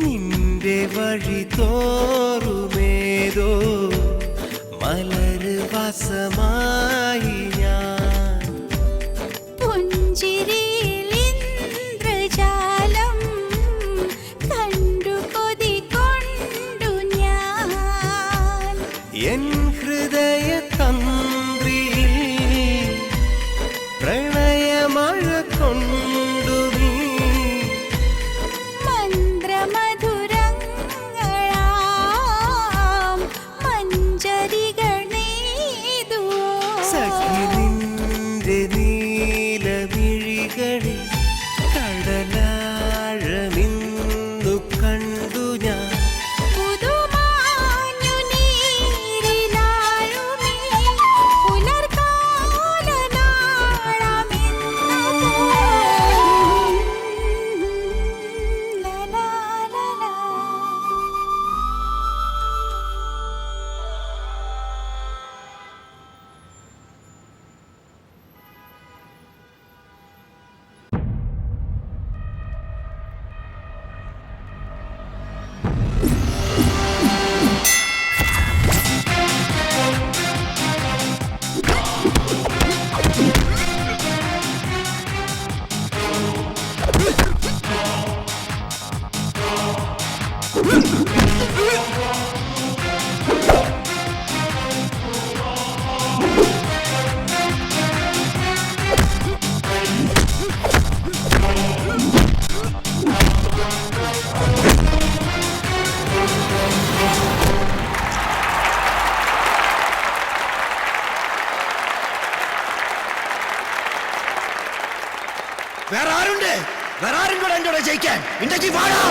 നിന്റെ വഴി തോറുമേതോ മലര് വാസമായി ഞാൻ. എൻ ഹൃദയ തന്ത്രിയിൽ പ്രണയമഴ കൊണ്ടു നീ. സഖി നിന്റെ നീലമിഴികളിൽ കടലാഴമിന്നു കണ്ടു ഞാൻ. വേറെ ആരുണ്ട്? വേറെ ആരും കൂടെ എന്റെ കൂടെ ജയിക്കാൻ? ഇണ്ടക്കി വാടാ.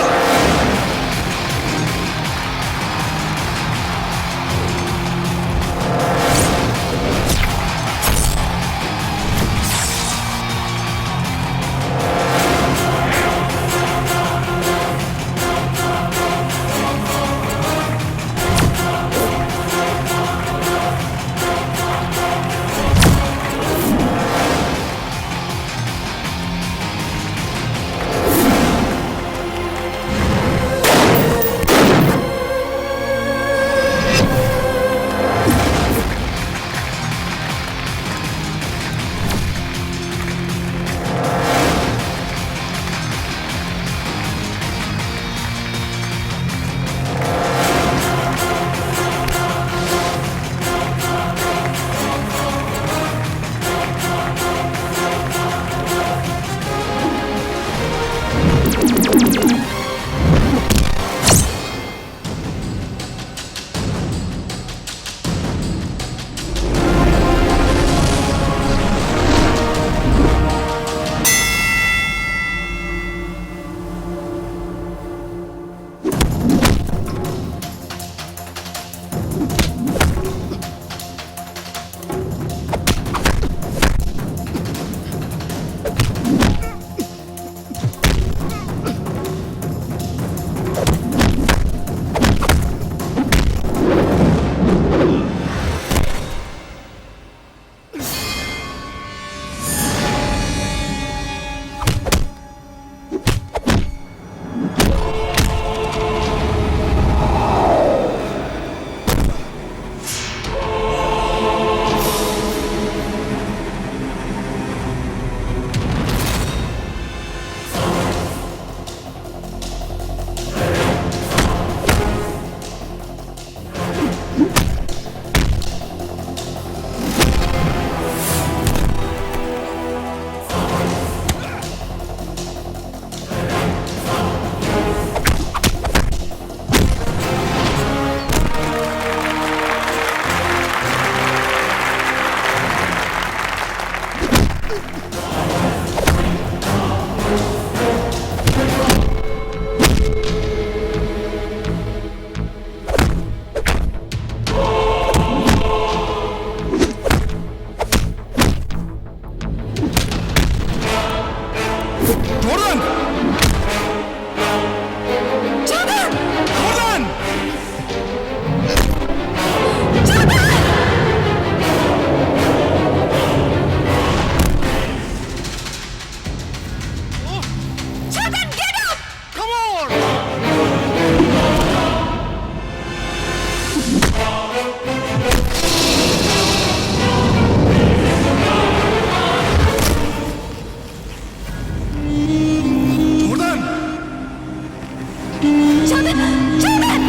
Jordan! Jordan!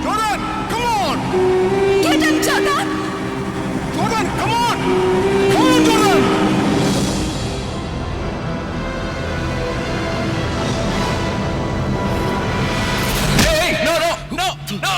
Jordan, come on! Get him, Jordan! Jordan, come on! Come on, Jordan! Hey, no, no, no, no!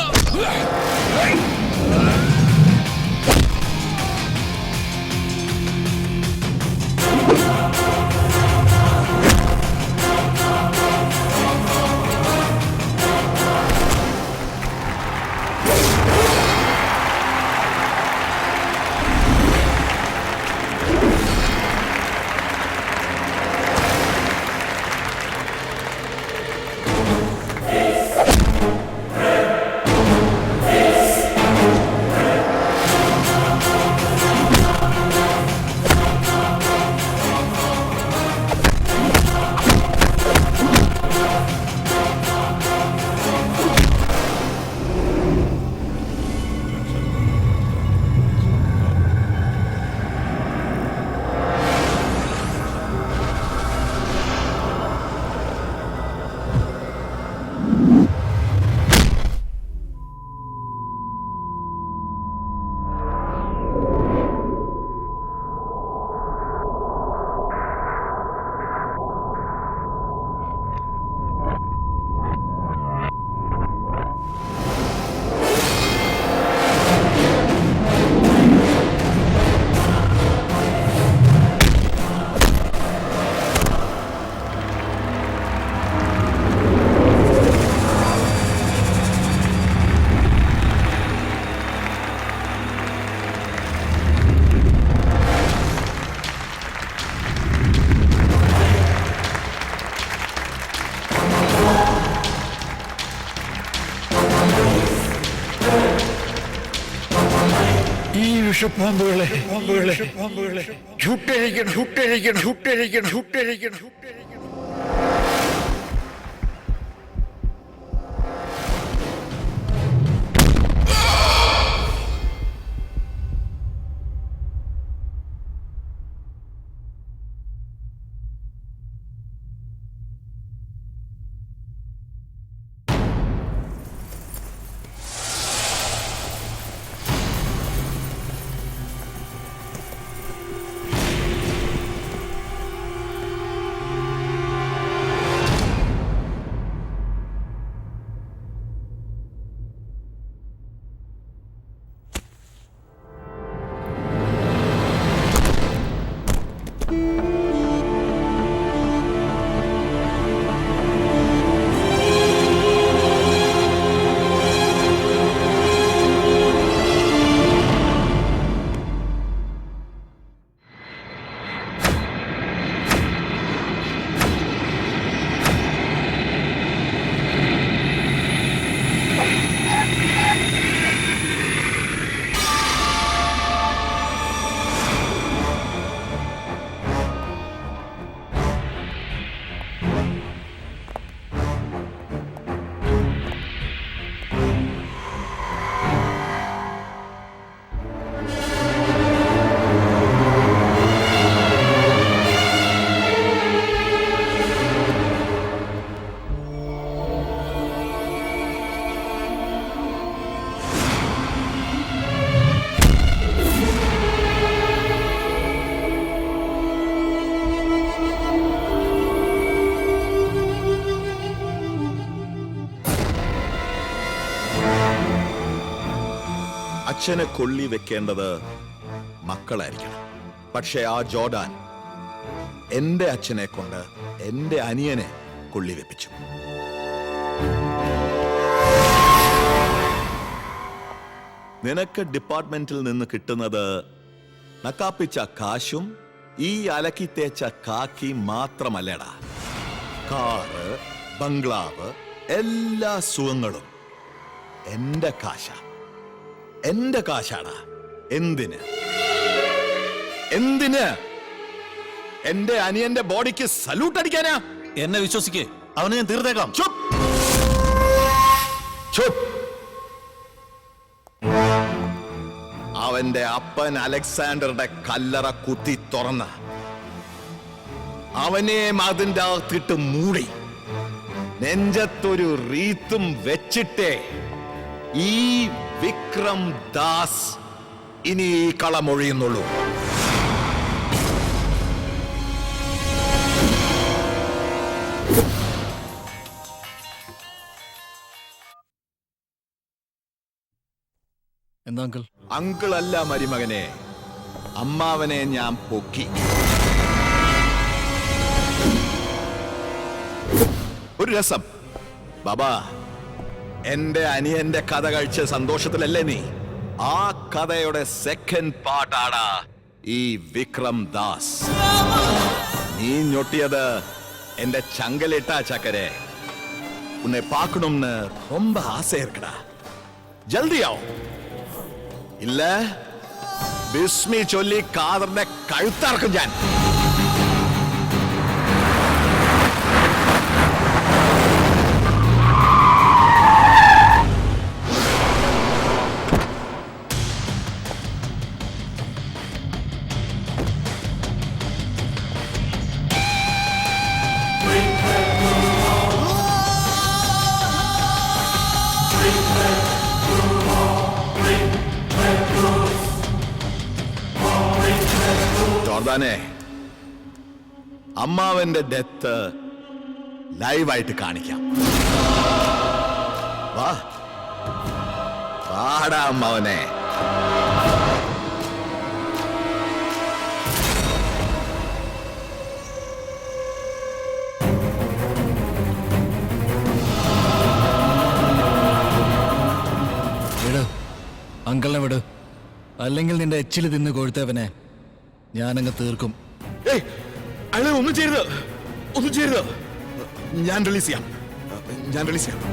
ഈ വിഷപ്പാമ്പുകളെ ചുട്ടഴിക്കണം ചുട്ടഴിക്കണം ചുട്ടഴിക്കണം ചുട്ടഴിക്കണം ചുട്ടഴിക്കണം. അച്ഛനെ കൊള്ളി വെക്കേണ്ടത് മക്കളായിരിക്കണം. പക്ഷെ ആ ജോർഡാൻ എന്റെ അച്ഛനെ കൊണ്ട് എന്റെ അനിയനെ കൊള്ളി വെപ്പിച്ചു. നിനക്ക് ഡിപ്പാർട്ട്മെന്റിൽ നിന്ന് കിട്ടുന്നത് നക്കാപ്പിച്ച കാശും ഈ അലക്കി തേച്ച കാക്കി മാത്രമല്ലടാ. കാറ്, ബംഗ്ലാവ്, എല്ലാ സുഖങ്ങളും എന്റെ കാശാ. എന്റെ കാശാടാ. എന്തിന് എന്തിന് എന്റെ അനിയന്റെ ബോഡിക്ക് സല്യൂട്ട് അടിക്കാനാ? എന്നെ വിശ്വസിക്കേ, അവനെ ഞാൻ തീർത്തേക്കാം. ചുപ് ചുപ്. അവന്റെ അപ്പൻ അലക്സാണ്ടറുടെ കല്ലറ കുത്തി തുറന്ന് അവനെ അതിന്റെ അകത്തിട്ട് മൂടി നെഞ്ചത്തൊരു റീത്തും വെച്ചിട്ടേ ഈ വിക്രം ദാസ് ഇനി ഈ കളമൊഴിയുന്നുള്ളൂ. എന്താ അങ്കിൾ? അങ്കിളല്ല മരുമകനെ, അമ്മാവനെ ഞാൻ പൊക്കി. ഒരു രസം ബാബാ, എന്റെ അനിയന്റെ കഥ കഴിച്ച സന്തോഷത്തിലല്ലേ നീ? ആ കഥയുടെ സെക്കൻഡ് പാർട്ടാടാ ഈ വിക്രം ദാസ്. നീ ഞൊട്ടിയത് എന്റെ ചങ്കലിട്ടാ ചക്കരെ. ഉന്നെ പാക്കണമെന്ന് ரொம்ப ആസை இருக்குடா. ജൽദിയാവും. ഇല്ല ബിസ്മി ചൊല്ലി കാദറിന്റെ കഴുത്തറക്കും ഞാൻ. ജോർദാനെ, അമ്മാവന്റെ ഡെത്ത് ലൈവായിട്ട് കാണിക്കാം. വാ വാടാ അമ്മാവനെ. വിട് അങ്കിളിനെ വിട്, അല്ലെങ്കിൽ നിന്റെ എച്ചില് തിന്ന് കൊഴുത്തവനെ ഞാനങ്ങ് തീർക്കും. അയാളെ ഒന്നും ചെയ്യരുത്, ഒന്നും ചെയ്യരുത്. ഞാൻ റിലീസ് ചെയ്യാം, ഞാൻ റിലീസ് ചെയ്യാം.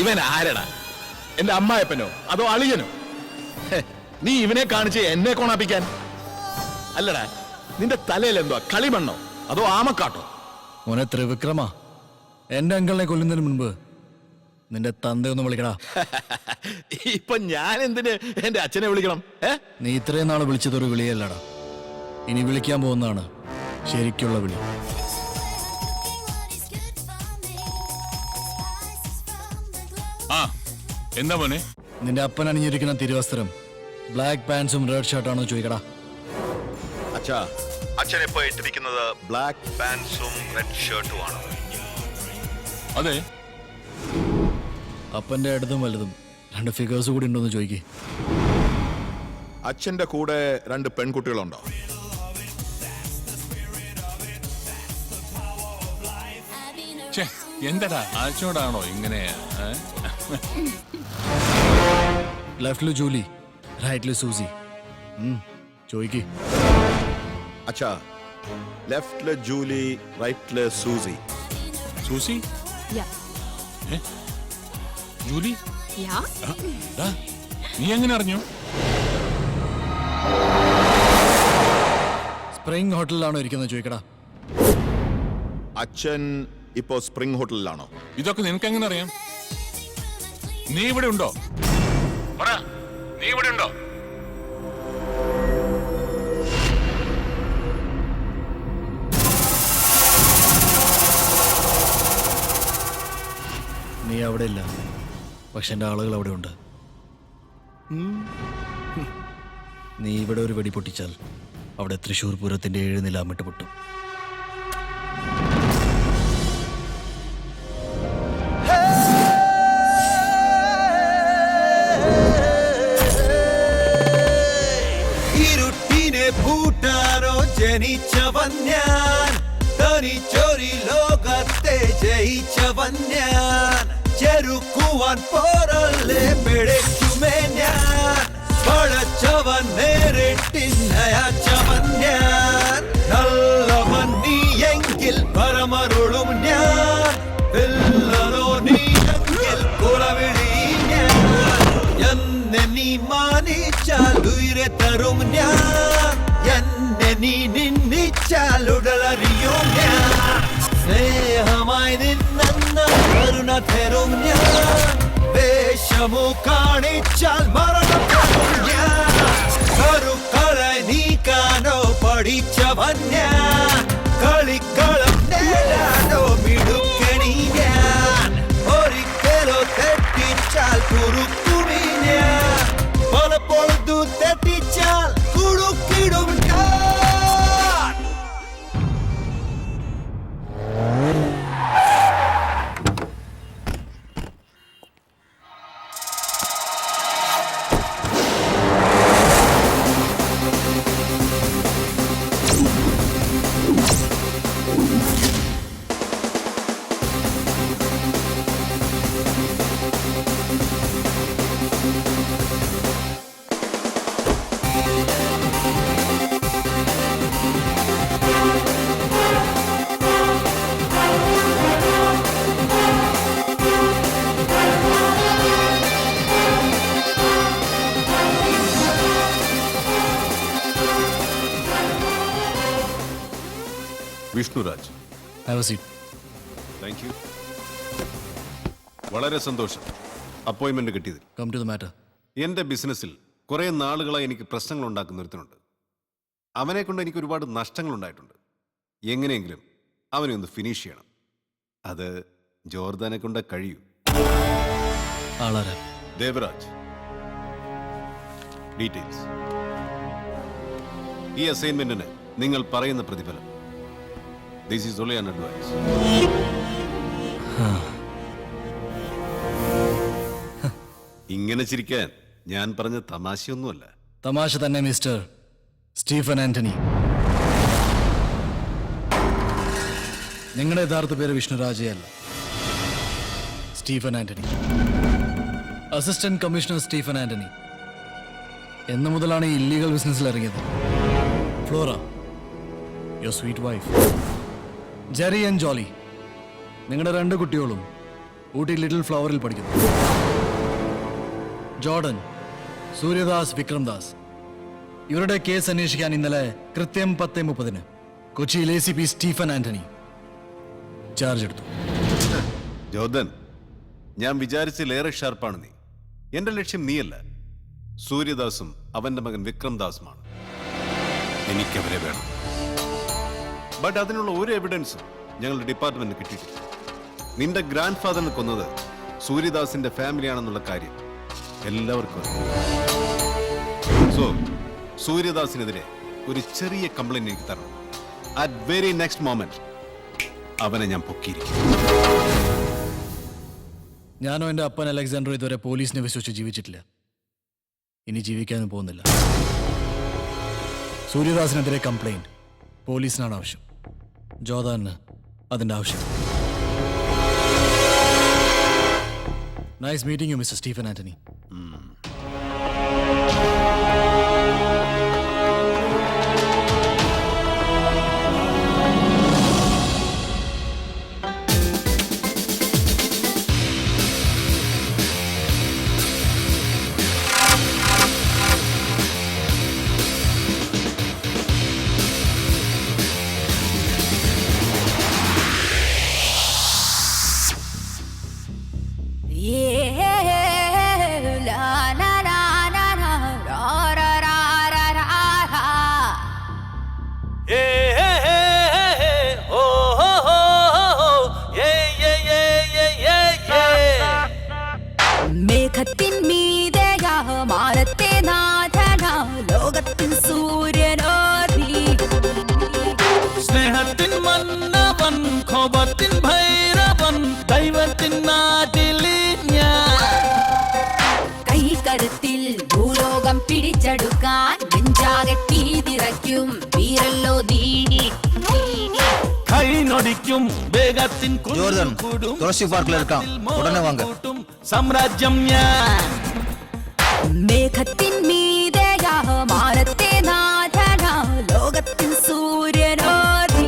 ഇവൻ ആരടാ? എന്റെ അമ്മായപ്പനോ അതോ അളിയനോ? നീ ഇവനെ കാണിച്ച് എന്നെ കോണാപ്പിക്കാൻ? അല്ലടാ, നിന്റെ തലയിൽ എന്തോ കളിമണ്ണോ അതോ ആമക്കാട്ടോ? മോനെ ത്രിവിക്രമ, എന്റെ അങ്കിളിനെ കൊല്ലുന്നതിന് മുൻപ് നിന്റെ തന്തയൊന്ന് വിളിക്കടാ. ഇപ്പൊ ഞാൻ എന്തിന് എന്റെ അച്ഛനെ വിളിക്കണം? നീ ഇത്രയും നാള് വിളിച്ചതൊരു വിളിയല്ലടാ, ഇനി വിളിക്കാൻ പോകുന്നതാണ് ശരിക്കുള്ള വിളി. എന്താ മോനെ? നിന്റെ അപ്പൻ അണിഞ്ഞിരിക്കുന്ന തിരുവസ്ത്രം ബ്ലാക്ക് പാൻസും റെഡ് ഷർട്ടാണോ ചോദിക്കടാ. അച്ഛാ, അച്ഛൻ ഇപ്പൊ ഇട്ടിരിക്കുന്നത് ബ്ലാക്ക് പാൻസും റെഡ് ഷർട്ടും ആണ്. അതെ. അപ്പന്റെ ഇടതും വലുതും രണ്ട് ഫിഗേഴ്സ് കൂടി ഉണ്ടോന്ന് ചോദിക്കേ. അച്ഛന്റെ കൂടെ രണ്ട് പെൺകുട്ടികളുണ്ടോ? എന്താടാ അച്ഛനോടാണോ ഇങ്ങനെ? ലെഫ്റ്റില് ജൂലി, റൈറ്റില് സൂസി. ചോദിക്കേ. അച്ഛാ, ലെഫ്റ്റില് ജൂലി, റൈറ്റില് സൂസി. സൂസി? ജൂലി? നീ എങ്ങനെ അറിഞ്ഞു? സ്പ്രിംഗ് ഹോട്ടലിലാണോ ഇരിക്കുന്നത് ചോദിക്കടാ. അച്ഛൻ ഇപ്പോ സ്പ്രിംഗ് ഹോട്ടലിലാണോ? ഇതൊക്കെ നിനക്ക് എങ്ങനെ അറിയാം? നീ ഇവിടെ ഉണ്ടോ? നീ ഇവിടെ ഉണ്ടോ? നീ അവിടെ ഇല്ല, പക്ഷെ എൻ്റെ ആളുകൾ അവിടെ ഉണ്ട്. നീ ഇവിടെ ഒരു വെടി പൊട്ടിച്ചാൽ അവിടെ തൃശ്ശൂർ പൂരത്തിന്റെ 7 നിലാമിട്ട് പൊട്ടും. ഭൂട്ടാനോ ജനിച്ചവൻ ഞാൻ, തനിച്ചൊരു ലോകത്തെ ജയിച്ചവൻ ഞാൻ. ചെറുക്കുവാൻ പോരല്ലേ പിഴയ്ക്കുമേ ഞാൻ, പഴച്ചവൻ നേരിട്ടിന്നയച്ചവൻ ഞാൻ. ഉയിരെ തരും ഞാൻ എന്നെ നീ നിന്നിച്ചാൽ ഉടലറിയും ഞാൻ സ്നേഹമായി നിന്നെന്ന കരുണ തരും ഞാൻ വേഷമോ കാണിച്ചാൽ മരണം തരും ഞാൻ കരുക്കളെ നീക്കാനോ പഠിച്ചവൻ ഞാൻ കളിക്കളം നേടാനോ മിടുക്കണി ഞാൻ ഒരിക്കലോ തെറ്റിച്ചാൽ കുറുക്കുമി ഞാൻ പലപ്പോഴത്തു തെറ്റിച്ചാൽ കുടുക്കിടും ഞാൻ വിഷ്ണുരാജ്. Thank you. വളരെ സന്തോഷം അപ്പോയിന്റ്മെന്റ് കിട്ടിയതിൽ. Come to the matter. എന്റെ ബിസിനസ്സിൽ കുറെ നാളുകളായി എനിക്ക് പ്രശ്നങ്ങൾ ഉണ്ടാക്കുന്ന ഒരുത്തനുണ്ട്. അവനെ കൊണ്ട് എനിക്ക് ഒരുപാട് നഷ്ടങ്ങൾ ഉണ്ടായിട്ടുണ്ട്. എങ്ങനെയെങ്കിലും അവനെ ഒന്ന് ഫിനിഷ് ചെയ്യണം. അത് ജോർദാനെ കൊണ്ട് കഴിയൂ. ദേവരാജ്. ഡീറ്റെയിൽസ്. ഈ അസൈൻമെന്റിന് നിങ്ങൾ പറയുന്ന പ്രതിഫലം. This is only an advice. ഇങ്ങനെ ചിരിക്കാൻ ഞാൻ പറഞ്ഞ തമാശയൊന്നുമല്ല. തമാശ തന്നെ മിസ്റ്റർ സ്റ്റീഫൻ ആന്റണി. നിങ്ങളുടെ യഥാർത്ഥ പേര് വിഷ്ണുരാജയല്ല, Stephen Antony. Assistant commissioner Stephen Antony. എന്ന് മുതലാണ് ഈ ഇല്ലീഗൽ ബിസിനസ്സിൽ ഇറങ്ങിയത്? Flora, your sweet wife, Jerry and Jolly, നിങ്ങളുടെ 2 കുട്ടികളും ഊട്ടി ലിറ്റിൽ ഫ്ലവറിൽ പഠിക്കുന്നു. ജോർഡൻ, സൂര്യദാസ്, വിക്രംദാസ്. ഇവരുടെ കേസ് അന്വേഷിക്കാൻ ഇന്നലെ കൃത്യം 10:30 കൊച്ചിയിൽ ACP സ്റ്റീഫൻ ആന്റണി ചാർജ് എടുത്തു. ജോർദൻ, ഞാൻ വിചാരിച്ചിലേറെ ഷാർപ്പാണ് നീ. എന്റെ ലക്ഷ്യം നീയല്ല, സൂര്യദാസും അവന്റെ മകൻ വിക്രംദാസുമാണ്. എനിക്കവരെ വേണം. ബട്ട് അതിനുള്ള ഒരു എവിഡൻസും ഞങ്ങളുടെ ഡിപ്പാർട്ട്മെന്റിന് കിട്ടിയിട്ടില്ല. നിന്റെ ഗ്രാൻഡ് ഫാദറിനെ കൊന്നത് സൂര്യദാസിന്റെ ഫാമിലിയാണെന്നുള്ള കാര്യം എല്ലാവർക്കും അറിയാം. സോ സൂര്യദാസിനെതിരെ ഒരു ചെറിയ കംപ്ലൈന്റ് എനിക്ക് തരണം. അറ്റ് വെരി നെക്സ്റ്റ് മൊമെന്റ് അവനെ ഞാൻ പൊക്കിയിരിക്കും. ഞാനോ എൻ്റെ അപ്പൻ അലക്സാണ്ടർ ഇതുവരെ പോലീസിനെ വിശ്വസിച്ച് ജീവിച്ചിട്ടില്ല. ഇനി ജീവിക്കാനും പോകുന്നില്ല. സൂര്യദാസിനെതിരെ കംപ്ലൈന്റ് പോലീസിനാണ് ആവശ്യം. ജോർദാന് അതിൻ്റെ ആവശ്യം. Nice meeting you mister Stephen Antony. മേഘത്തിൻ മീതയാ മാനത്തെ നാഥനാ ലോകത്തിൻ സൂര്യനോ നീ. സ്നേഹത്തിൻ മന്നവൻ കോപത്തിൻ ഭൈരവൻ ദൈവത്തിൻ നാട്ടിൽ ഞാൻ. കൈ കരുത്തിൽ ഭൂലോകം പിടിച്ചെടുക്കാൻ നെഞ്ചാകെ തീ നിറയ്ക്കും വീരല്ലോ നീ. കൈ നൊടിക്കും വേഗത്തിൻ ജോർദൻ, തുളസി പാർക്കിൽ ഇരിക്കാം, ഉടനെ വാങ്ങ. സാമ്രാജ്യം ഞാൻ. മേഘത്തിൻ മീതയാ മാനത്തെ നാഥനാ ലോകത്തിൻ സൂര്യനോ നീ.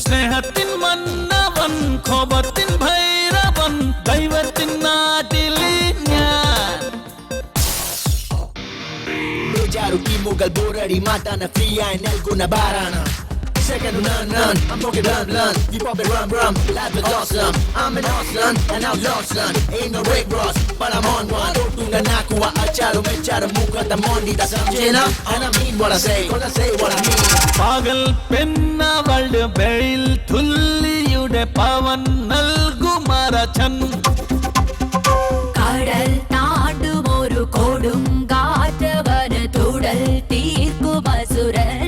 സ്നേഹത്തിൻ മന്നവൻ കോപത്തിൻ ഭൈരവൻ ദൈവത്തിൻ നാട്ടിൽ ഞാൻ. Sugal burari matana fria en alguna barana. Second none, I'm talking blunt. You pop it rum, life is awesome. I'm an awesome, and I'm lost, son. Ain't no Rick Ross, but I'm on one. Tunga nakuha acharo, mecharo, muka tamondi, that's Jena. And I mean what I say, cause I say what I mean. പകൽ പെണ്ണവളുടെ വെയിൽ തുല്ലിയുടെ പവൻ നൽകുമറച്ചൻ കടൽ താണ്ടും ഒരു കൊടുങ്കാറ്റവന് തുടൽ തീർക്കുമസുരൻ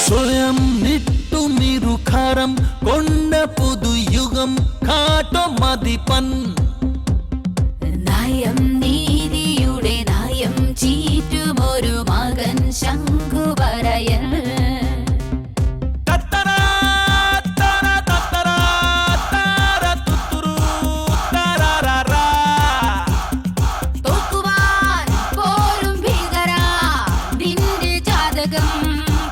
സ്വയം നിട്ടുനിരുഖരം കൊണ്ട പുതുയുഗം കാട്ടോ മതിപ്പൻ നയം നീതിയുടെ നയം ചീറ്റുമൊരു മകൻ ശംഖുവരയൻ തോക്കുവാൻ പോരും ഭീകര നിന്റെ ജാതകം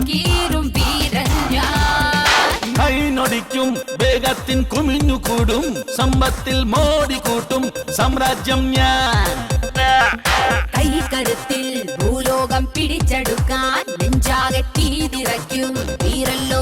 കീറും വീരൻ ഞാൻ കൈനൊടിക്കും വേഗത്തിൻ കുമിഞ്ഞുകൂടും സമ്പത്തിൽ മോടിക്കൂട്ടും സാമ്രാജ്യം ഞാൻ കൈക്കരുത്തിൽ ഭൂലോകം പിടിച്ചെടുക്കാൻ നെഞ്ചാകെ തീ നിറയ്ക്കും വീരല്ലോ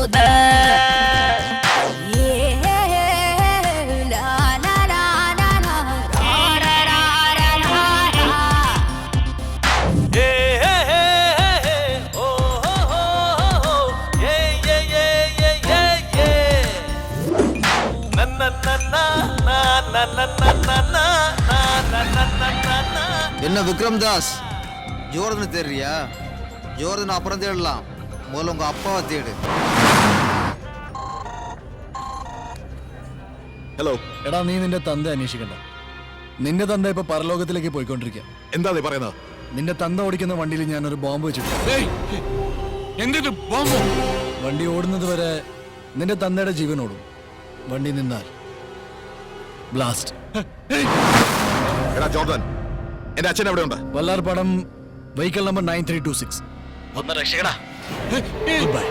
என்ன விக்ரம் தாஸ் ஜோர்தனை தேடுறியா? ஜோர்தனை அப்புறம் தேடலாம், முதல்ல உங்க அப்பாவை தேடு. ഹലോ എടാ, നീ നിന്റെ തന്ത അന്വേഷിക്കണ്ട. നിന്റെ തന്ത ഇപ്പൊ പരലോകത്തിലേക്ക് പോയിക്കൊണ്ടിരിക്കുക. എന്താ നീ പറയുന്നത്? നിന്റെ തന്ത ഓടിക്കുന്ന വണ്ടിയിൽ ഞാനൊരു ബോംബ് വെച്ചിട്ടുണ്ട്. വണ്ടി ഓടുന്നത് വരെ നിന്റെ തന്തയുടെ ജീവൻ ഓടും. വണ്ടി നിന്നാൽ ബ്ലാസ്റ്റ്. എടാ ജോർദാൻ, എന്റെ അച്ഛൻ എവിടെ ഉണ്ട്? Vallarpadam vehicle number 9326. ഒന്ന് രക്ഷകടാ. Good bye.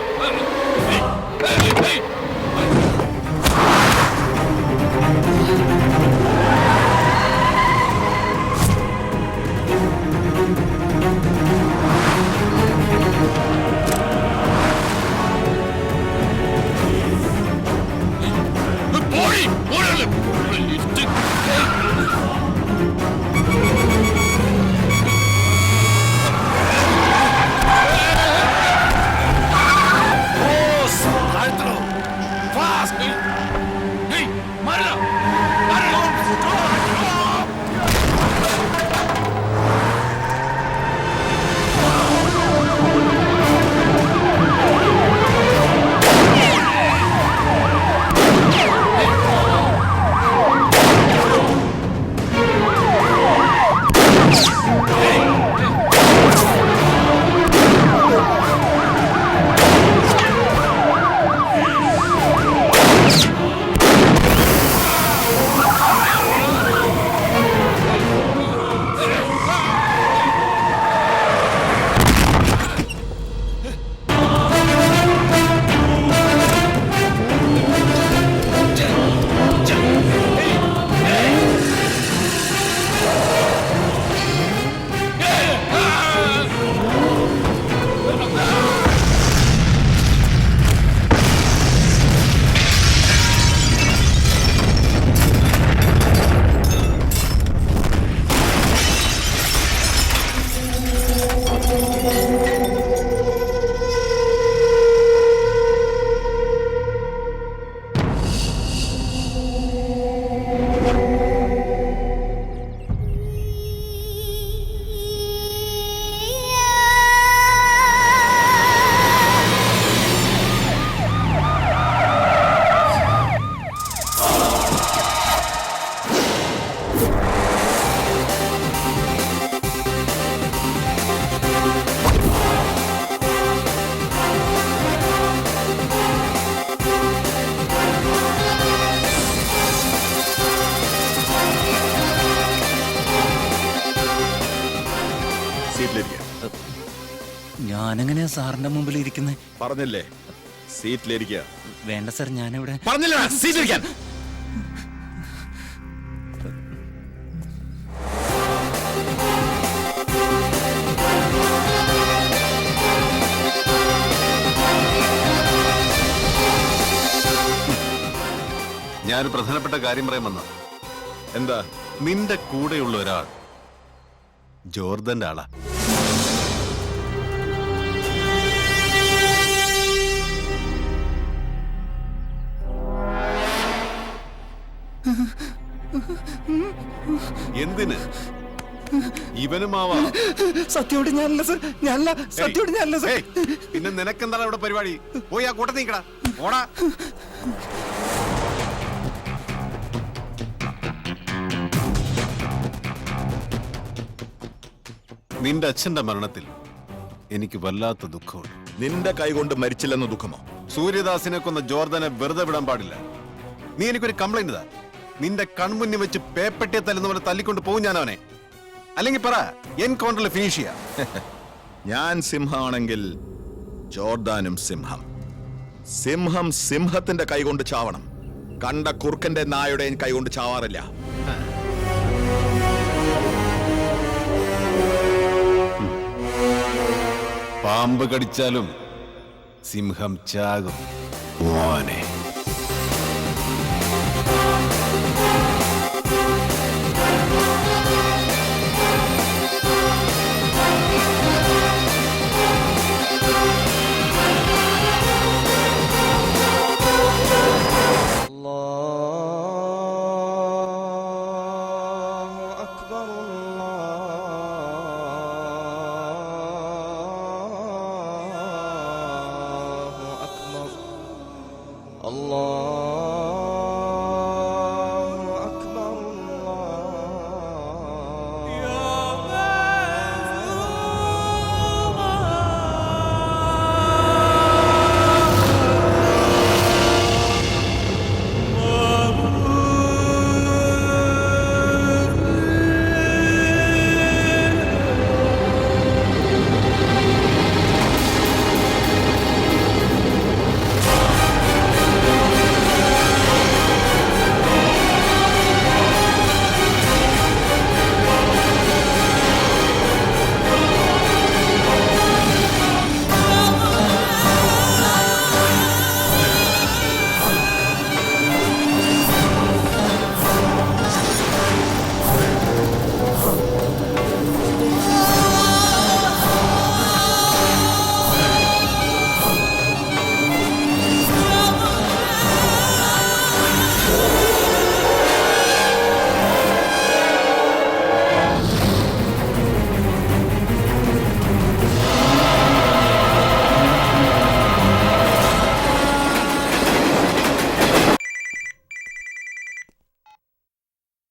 ഞാനെങ്ങനെയാ സാറിന്റെ മുമ്പിൽ ഇരിക്കുന്നത്? പറഞ്ഞില്ലേ സീറ്റിലിരിക്കുക. വേണ്ട സാർ, ഞാനിവിടെ പറഞ്ഞില്ല സീറ്റിലിരിക്കാൻ. ഞാനൊരു പ്രധാനപ്പെട്ട കാര്യം പറയാൻ വന്ന. എന്താ? നിന്റെ കൂടെയുള്ള ഒരാൾ ജോർദന്റെ ആളാ. എന്തിന്? ഇവനുമാവാ. സത്യോട് ഞാനല്ല സർ, ഞാനല്ല, സത്യോട് ഞാനല്ല സർ. പിന്നെ നിനക്കെന്താണ് ഇവിടെ പരിപാടി? പോയി ആ കൂട്ടത്തിൽ നിൽക്കടാ, ഓടാ. നിന്റെ അച്ഛന്റെ മരണത്തിൽ എനിക്ക് വല്ലാത്ത ദുഃഖമുണ്ട്. നിന്റെ കൈകൊണ്ട് മരിച്ചില്ലെന്ന ദുഃഖമോ? സൂര്യദാസിനെ കൊന്ന ജോർദനെ വെറുതെ വിടാൻ പാടില്ല. നീ എനിക്കൊരു കംപ്ലൈന്റ് ഇതാ. നിന്റെ കൺമുന്നിൽ വെച്ച് പേപ്പട്ടിയെ തല്ലുന്ന പോലെ തല്ലിക്കൊണ്ട് പോകും ഞാൻ അവനെ. അല്ലെങ്കിൽ പറ, എൻകൗണ്ടറിൽ ഫിനിഷ് ചെയ്യാം. ഞാൻ സിംഹമാണെങ്കിൽ ജോർദാനും സിംഹം. സിംഹം സിംഹത്തിന്റെ കൈകൊണ്ട് ചാവണം. കണ്ട കുറുക്കന്റെ നായുടെയും കൈകൊണ്ട് ചാവാറില്ല. പാമ്പ് കടിച്ചാലും സിംഹം ചാകും മോനെ.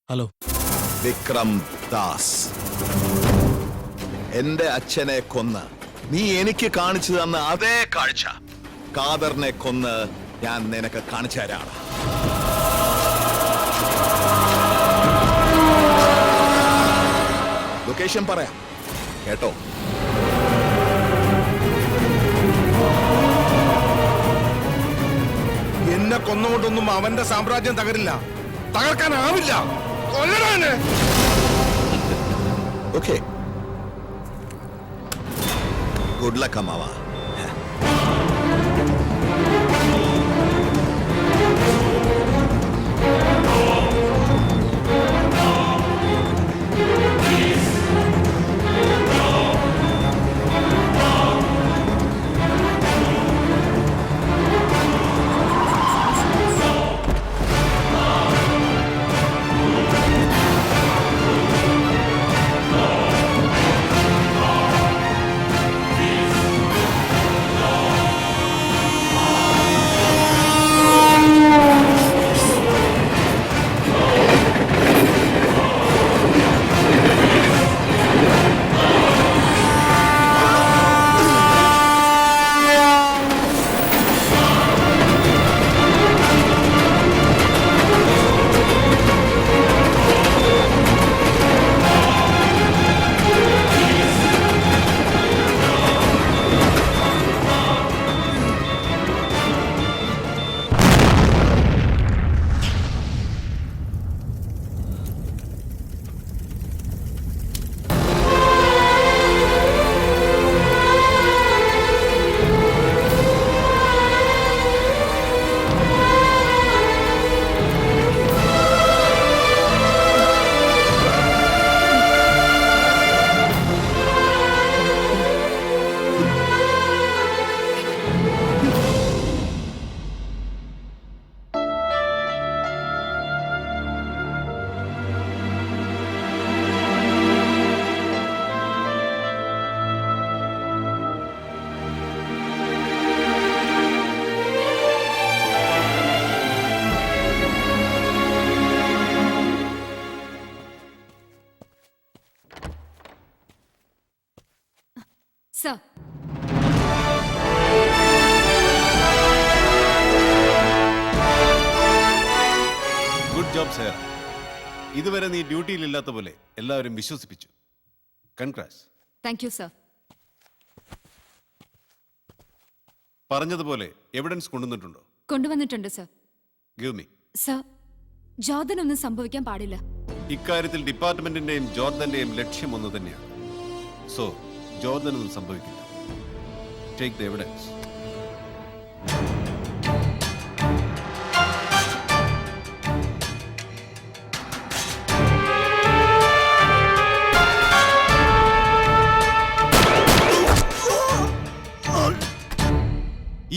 ഹലോ. വിക്രം ദാസ്, എന്റെ അച്ഛനെ കൊന്ന് നീ എനിക്ക് കാണിച്ചു തന്ന അതേ കാഴ്ച ഖാദറിനെ കൊന്ന് ഞാൻ നിനക്ക് കാണിച്ചു തരാണ്. ലൊക്കേഷൻ പറയാം കേട്ടോ. എന്നെ കൊന്നുകൊണ്ടൊന്നും അവന്റെ സാമ്രാജ്യം തകരില്ല, തകർക്കാനാവില്ല. കൊല്ലണേ. ഓക്കെ, ഗുഡ് ലക്ക് അമ്മാവ. സർ. Good job sir. ഇതുവരെ നീ ഡ്യൂട്ടിയിലില്ലാത്ത പോലെ എല്ലാവരും വിശ്വസിപ്പിച്ചു. കൺഗ്രാറ്റ്സ്. Thank you sir. പറഞ്ഞതുപോലെ എവിഡൻസ് കൊണ്ടുവന്നിട്ടുണ്ടോ? കൊണ്ടുവന്നിട്ടുണ്ട് സർ. Give me. സർ, ജോർദനൊന്നും സംഭവിക്കാൻ പാടില്ല. ഇക്കാര്യത്തിൽ ഡിപ്പാർട്ട്മെന്റിന്റെയും ജോർദന്റെയും ലക്ഷ്യം ഒന്ന് തന്നെയാണ്. സോ ജോർദനൊന്നും സംഭവിക്കില്ല. Take the evidence.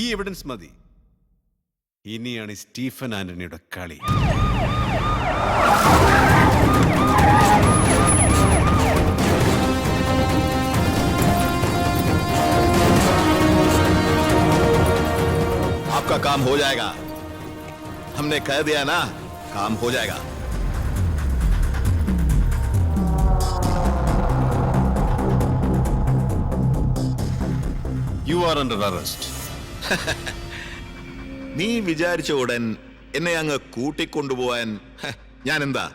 ഈ എവിഡൻസ് മതി. ഇനിയാണ് സ്റ്റീഫൻ ആന്റണിയുടെ കളി. आपका काम हो जाएगा. हमने कह दिया ना, काम हो जाएगा. You are under arrest. നീ വിചാരിച്ച ഉടൻ എന്നെ അങ്ങ് കൂട്ടിക്കൊണ്ടുപോവാൻ ഞാൻ എന്താ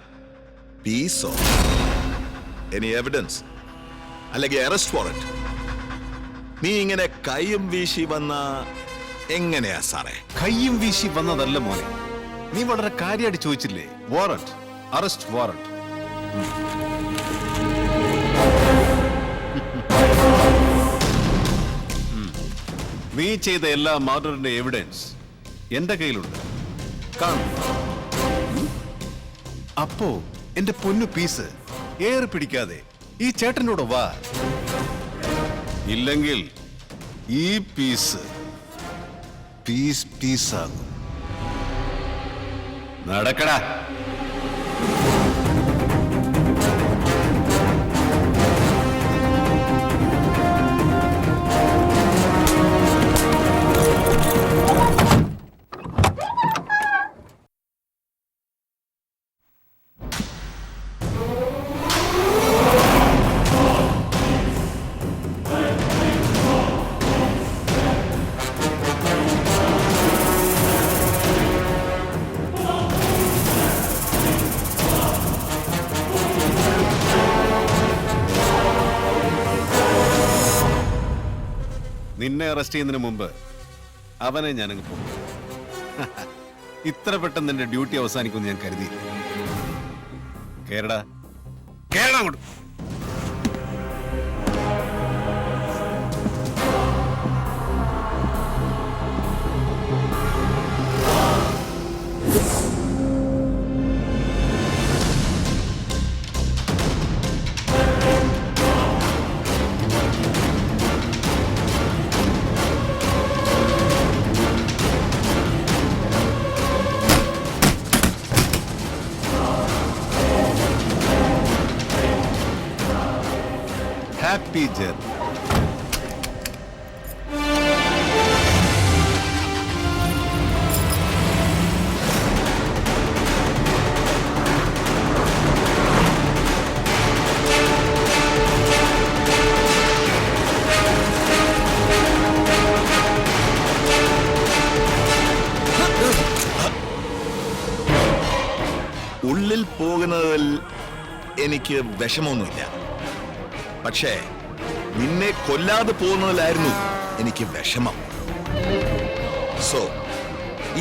പീസോ? എനി എവിഡൻസ് അല്ലെങ്കിൽ അറസ്റ്റ് വാറന്റ്? നീ ഇങ്ങനെ കൈയും വീശി വന്ന എങ്ങനെയാ സാറേ? കൈയും വീശി വന്നതല്ല മോനെ. നീ വളരെ കാര്യമായിട്ട് ചോദിച്ചില്ലേ? Warrant, arrest warrant. നീ ചെയ്ത എല്ലാ മർഡറിന്റെ എവിഡൻസ് എന്റെ കയ്യിലുണ്ട്. കാണും. അപ്പോ എന്റെ പൊന്നു പീസ് ഏറെ പിടിക്കാതെ ഈ ചേട്ടനോട് വാ. ഇല്ലെങ്കിൽ ഈ പീസ് പീസാകും. നടക്കടാ. നിന്നെ അറസ്റ്റ് ചെയ്യുന്നതിന് മുമ്പ് അവനെ ഞാനങ്ങ് പോകും. ഇത്ര പെട്ടെന്ന് എന്റെ ഡ്യൂട്ടി അവസാനിക്കുമെന്ന് ഞാൻ കരുതിയില്ല. കേരള അങ്ങോട്ട്. Happy journey. ഉള്ളിൽ പോകുന്നതിൽ എനിക്ക് വിഷമമൊന്നുമില്ല. പക്ഷേ നിന്നെ കൊല്ലാതെ പോകുന്നതിലായിരുന്നു എനിക്ക് വിഷമം. സോ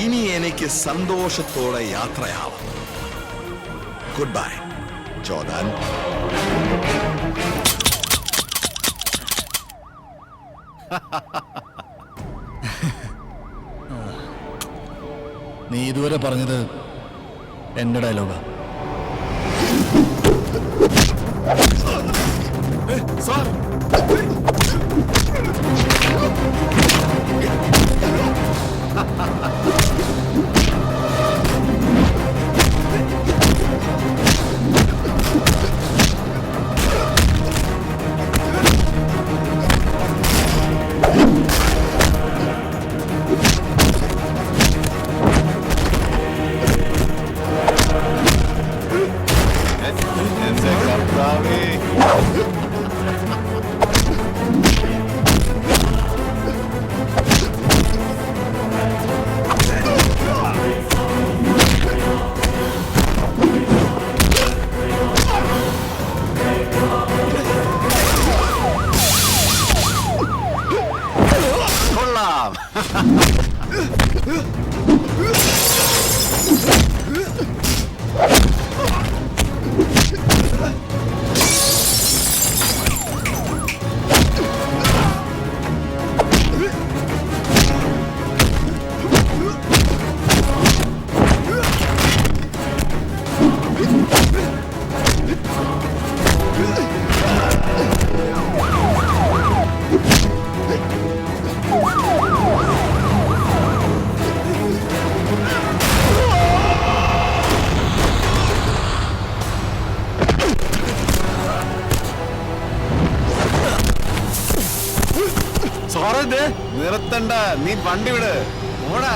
ഇനി എനിക്ക് സന്തോഷത്തോടെ യാത്രയാവാം. Good bye Jordan. നീ ഇതുവരെ പറഞ്ഞത് എന്റെ ഡയലോഗാ. സാർ, എന്റെ കർത്താവേ. നിർത്തണ്ട, നീ വണ്ടി വിട്, ഓടാ.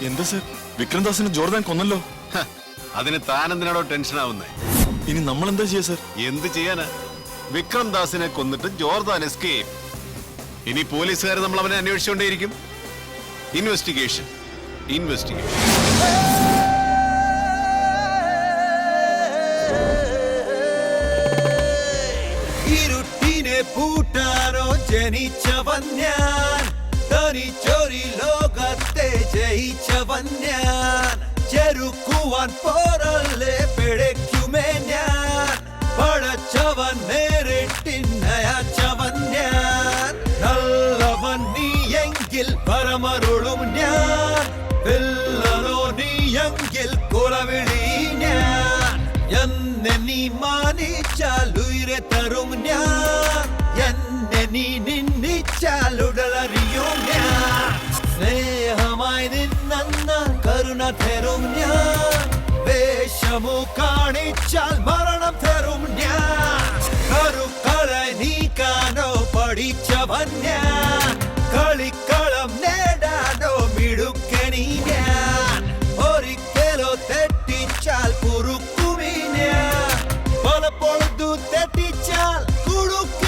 എന്താ സർ, വിക്രംദാസിനെ ജോർദാൻ കൊന്നല്ലോ. അതിന് താനെന്തിനാടോ ടെൻഷൻ ആവുന്നേ? ഇനി നമ്മൾ എന്താ ചെയ്യാ സർ? എന്ത് ചെയ്യാനാ? വിക്രം ദാസിനെ കൊന്നിട്ട് ജോർദാൻ എസ്കേപ്പ്. ഇനി പോലീസുകാർ നമ്മൾ അവനെ അന്വേഷിച്ചുകൊണ്ടേയിരിക്കും. ഇൻവെസ്റ്റിഗേഷൻ. ഇരുട്ടിനെ പൂട്ടാനോ ജനിച്ചവൻ ഞാൻ, തനിച്ചൊരു ലോകത്തെ ജയിച്ചവൻ ഞാൻ, ചെറുക്കുവാൻ പോരല്ലേ പിഴയ്ക്കുമേ ഞാൻ, പടച്ചവൻ നേരിട്ടിന്നയച്ചവൻ ഞാൻ, നല്ലവൻ നീയെങ്കിൽ പരമരുളും ഞാൻ, വില്ലനോ നീയെങ്കിൽ കുലവിളി ഞാൻ, എന്നെ നീ മാനിച്ചാൽ ഉയരെ തരും ഞാൻ, എന്നെ നീ നിന്ദിച്ചാൽ ഉടലറിയും ഞാൻ, സ്നേഹമായി നിന്ന കരുണ തരും ഞാൻ, വേഷമു കാണിച്ചാൽ മരണം തരും ഞാൻ, കരുക്കളെ നീക്കാനോ പഠിച്ചവൻ ഞാൻ, കളിക്കളം നേടാനോ മിടുക്കണി ഞാൻ, ഒരിക്കലോ തെറ്റിച്ചാൽ കുറുക്കുമീ ഞാൻ, പലപ്പോഴും തെറ്റിച്ചാൽ കുടുക്കി